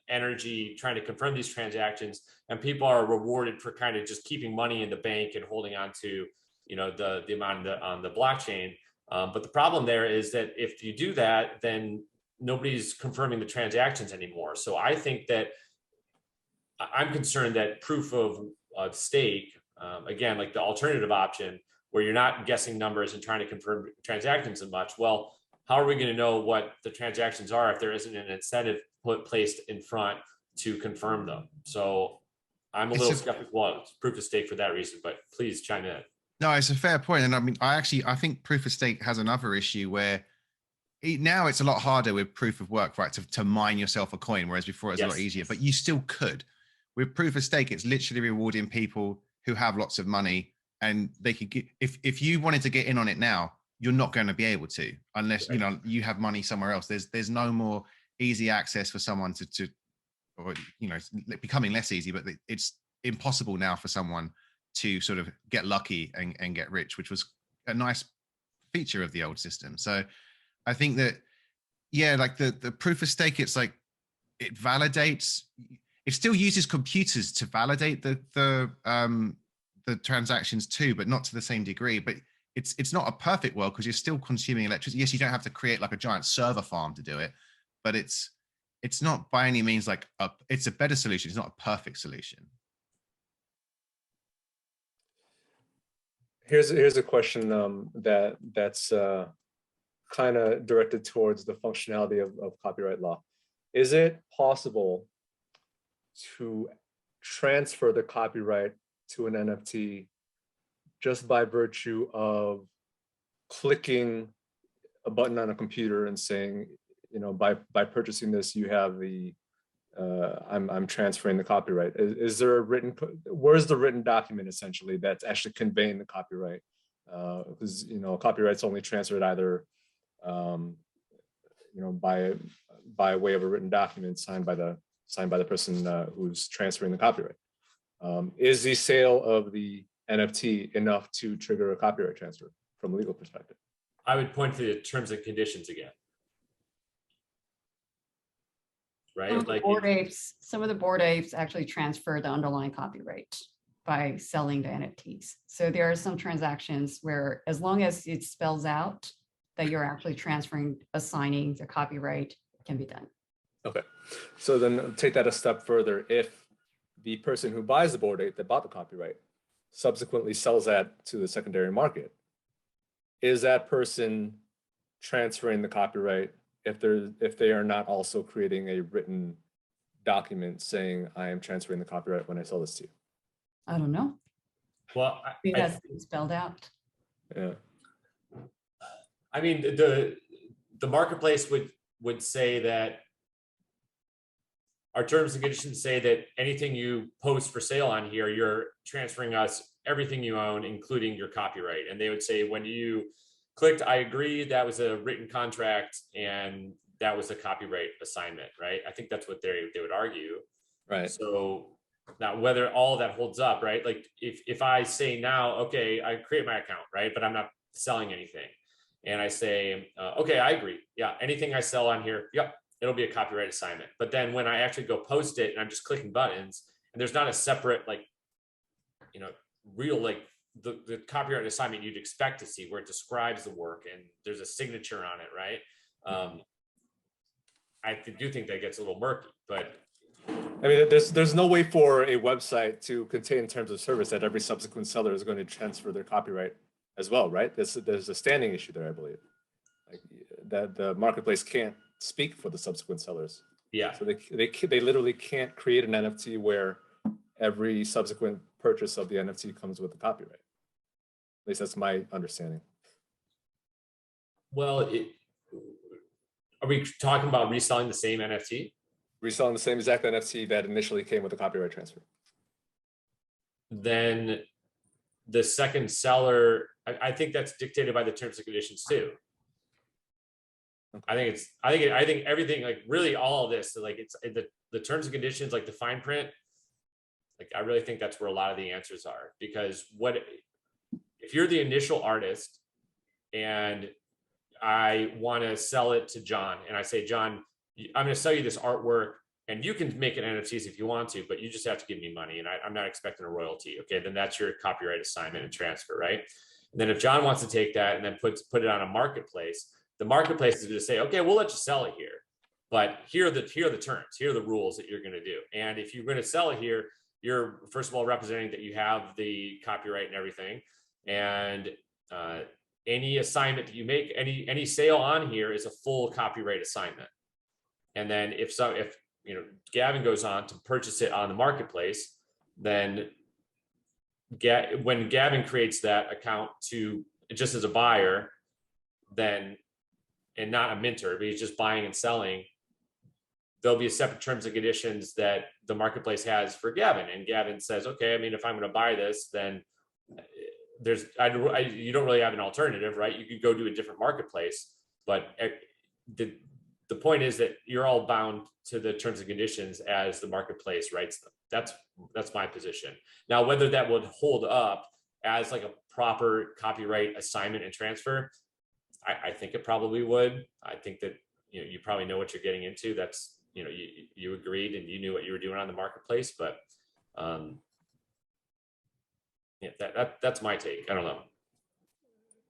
energy trying to confirm these transactions, and people are rewarded for kind of just keeping money in the bank and holding on to the amount on the blockchain. But the problem there is that if you do that, then nobody's confirming the transactions anymore. So I think that I'm concerned that proof of stake, again, like the alternative option where you're not guessing numbers and trying to confirm transactions as much. Well, how are we going to know what the transactions are if there isn't an incentive placed in front to confirm them? So I'm a little skeptical on proof of stake for that reason, but please chime in. No, it's a fair point. And I mean, I think proof of stake has another issue where now it's a lot harder with proof of work, right? To mine yourself a coin, whereas before it was a lot easier, but you still could. With proof of stake, it's literally rewarding people who have lots of money, and they could get, if you wanted to get in on it now, you're not going to be able to, unless, you have money somewhere else. There's no more easy access for someone or, becoming less easy, but it's impossible now for someone to sort of get lucky and get rich, which was a nice feature of the old system. So I think that, like the proof of stake, it's like, it validates, it still uses computers to validate the transactions too, but not to the same degree. But it's not a perfect world because you're still consuming electricity. Yes, you don't have to create like a giant server farm to do it, but it's not by any means like it's a better solution. It's not a perfect solution. Here's a question that's kind of directed towards the functionality of copyright law. Is it possible to transfer the copyright to an NFT just by virtue of clicking a button on a computer and saying, by purchasing this, you have the, I'm transferring the copyright? Is there a where's the written document essentially that's actually conveying the copyright? Because copyright's only transferred either by way of a written document signed by the person who's transferring the copyright. Is the sale of the NFT enough to trigger a copyright transfer from a legal perspective? I would point to the terms and conditions again. Right? Some of the Bored Apes actually transfer the underlying copyright by selling the NFTs. So there are some transactions where, as long as it spells out that you're actually assigning the copyright, can be done. Okay, so then take that a step further. If the person who buys the Bored Ape that bought the copyright subsequently sells that to the secondary market, is that person transferring the copyright if they are not also creating a written document saying, I am transferring the copyright when I sell this to you? I don't know. Well, I think that's spelled out. Yeah. I mean, the marketplace would say that our terms and conditions say that anything you post for sale on here, you're transferring us everything you own, including your copyright. And they would say, when you clicked, I agree, that was a written contract and that was a copyright assignment, right? I think that's what they would argue. Right. So now whether all of that holds up, right? Like if I say now, okay, I create my account, right? But I'm not selling anything. And I say, okay, I agree. Yeah, anything I sell on here, yep, it'll be a copyright assignment. But then when I actually go post it and I'm just clicking buttons and there's not a separate, real, the copyright assignment you'd expect to see where it describes the work and there's a signature on it, right? I do think that gets a little murky, but I mean, there's no way for a website to contain terms of service that every subsequent seller is going to transfer their copyright as well, right? There's a standing issue there, I believe, like that the marketplace can't speak for the subsequent sellers. Yeah. So they literally can't create an NFT where every subsequent purchase of the NFT comes with the copyright. At least that's my understanding. Well, are we talking about reselling the same NFT? Reselling the same exact NFT that initially came with the copyright transfer. Then the second seller, I think that's dictated by the terms and conditions too. Okay. I think everything, like really all of this, like it's the terms and conditions, like the fine print, like I really think that's where a lot of the answers are. Because what if you're the initial artist and I want to sell it to John, and I say, John, I'm going to sell you this artwork and you can make an NFTs if you want to, but you just have to give me money and I'm not expecting a royalty. Okay, then that's your copyright assignment and transfer, right? And then if John wants to take that and then put it on a marketplace, the marketplace is going to say, okay, we'll let you sell it here, but here are the terms, here are the rules that you're going to do. And if you're going to sell it here, you're first of all representing that you have the copyright and everything, and any assignment that you make, any sale on here is a full copyright assignment. And then if you know, Gavin goes on to purchase it on the marketplace, then when Gavin creates that account to just as a buyer, then, and not a minter, but he's just buying and selling, there'll be a separate terms and conditions that the marketplace has for Gavin. And Gavin says, okay, I mean, if I'm going to buy this, then you don't really have an alternative, right? You could go to a different marketplace, but the point is that you're all bound to the terms and conditions as the marketplace writes them. That's my position. Now, whether that would hold up as like a proper copyright assignment and transfer, I think it probably would. I think that, you know, you probably know what you're getting into. That's, you know, you agreed and you knew what you were doing on the marketplace, but yeah, that's my take. I don't know.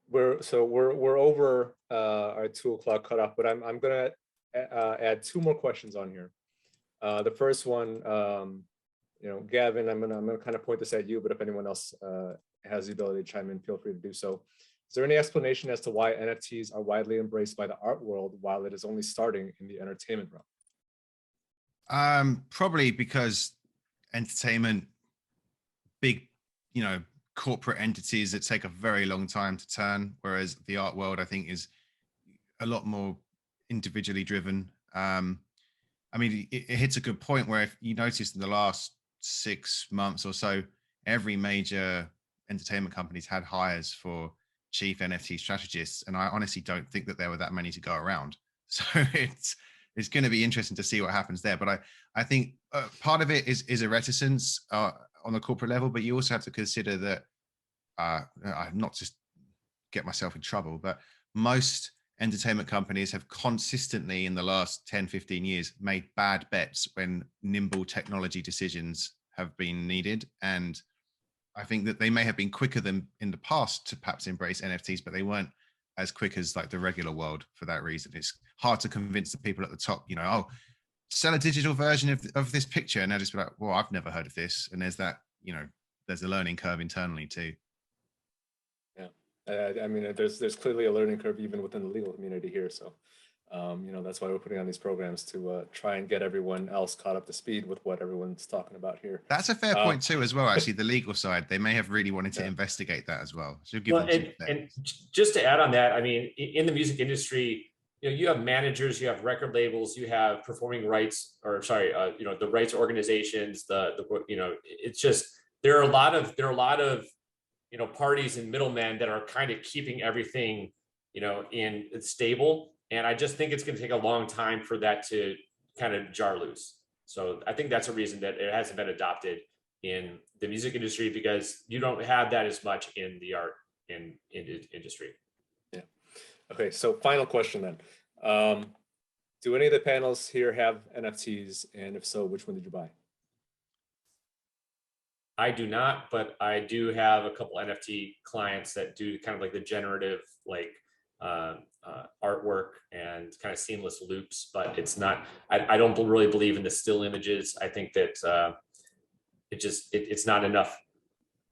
We're over our 2 o'clock cutoff, but I'm gonna add 2 more questions on here. The first one, you know, Gavin, I'm gonna kind of point this at you, but if anyone else has the ability to chime in, feel free to do so. Is there any explanation as to why NFTs are widely embraced by the art world while it is only starting in the entertainment realm? Probably because entertainment, big, you know, corporate entities that take a very long time to turn, whereas the art world, I think, is a lot more individually driven. I mean, it hits a good point where if you notice in the last 6 months or so, every major entertainment company's had hires for chief NFT strategists, and I honestly don't think that there were that many to go around. So it's going to be interesting to see what happens there. But I think part of it is a reticence on the corporate level, but you also have to consider that not just get myself in trouble, but most entertainment companies have consistently in the last 10, 15 years made bad bets when nimble technology decisions have been needed. And I think that they may have been quicker than in the past to perhaps embrace NFTs, but they weren't as quick as like the regular world for that reason. It's hard to convince the people at the top, you know, oh, sell a digital version of this picture. And they'll just be like, well, I've never heard of this. And there's that, you know, there's a learning curve internally too. Yeah. I mean, there's clearly a learning curve even within the legal community here. So, you know, that's why we're putting on these programs to try and get everyone else caught up to speed with what everyone's talking about here. That's a fair point too, as well. Actually, the legal side, they may have really wanted to investigate that as well. So give them and just to add on that, I mean, in the music industry, you know, you have managers, you have record labels, you have performing rights, or sorry, you know, the rights organizations, the you know, it's just there are a lot of you know, parties and middlemen that are kind of keeping everything, you know, in stable. And I just think it's going to take a long time for that to kind of jar loose. So I think that's a reason that it hasn't been adopted in the music industry, because you don't have that as much in the art in industry. Yeah. Okay. So final question then. Do any of the panels here have NFTs? And if so, which one did you buy? I do not, but I do have a couple NFT clients that do kind of like the generative, like artwork and kind of seamless loops, but it's not, I don't really believe in the still images. I think that it's not enough.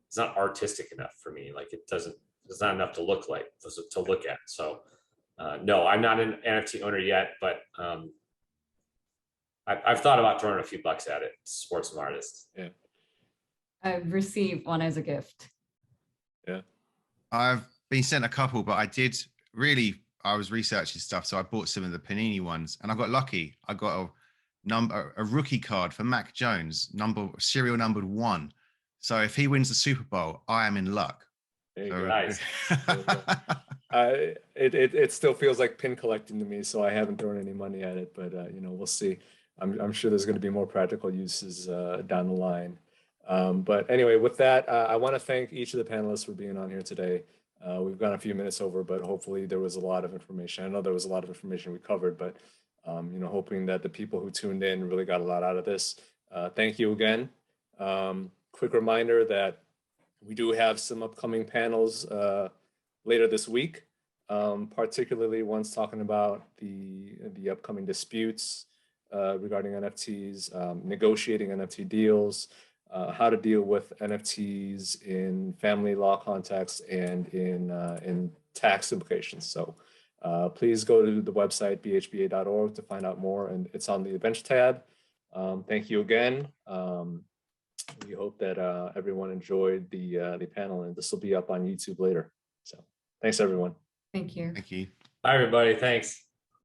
It's not artistic enough for me. Like it's not enough to look at. So no, I'm not an NFT owner yet, but I've thought about throwing a few bucks at it to support some artists. Yeah. I've received one as a gift. I've been sent a couple, but I was researching stuff, so I bought some of the Panini ones, and I got lucky. I got a rookie card for Mac Jones, serial numbered 1. So if he wins the Super Bowl, I am in luck. There you So, go. Nice. It still feels like pin collecting to me, so I haven't thrown any money at it, but we'll see. I'm sure there's going to be more practical uses down the line. But anyway, with that, I want to thank each of the panelists for being on here today. We've gone a few minutes over, but hopefully there was a lot of information. I know there was a lot of information we covered, but hoping that the people who tuned in really got a lot out of this. Thank you again. Quick reminder that we do have some upcoming panels later this week, particularly ones talking about the upcoming disputes regarding NFTs, negotiating NFT deals, how to deal with NFTs in family law context and in tax implications. So please go to the website bhba.org to find out more, and it's on the events tab. Thank you again. We hope that everyone enjoyed the panel, and this will be up on YouTube later. So thanks, everyone. Thank you. Thank you. Bye, everybody. Thanks.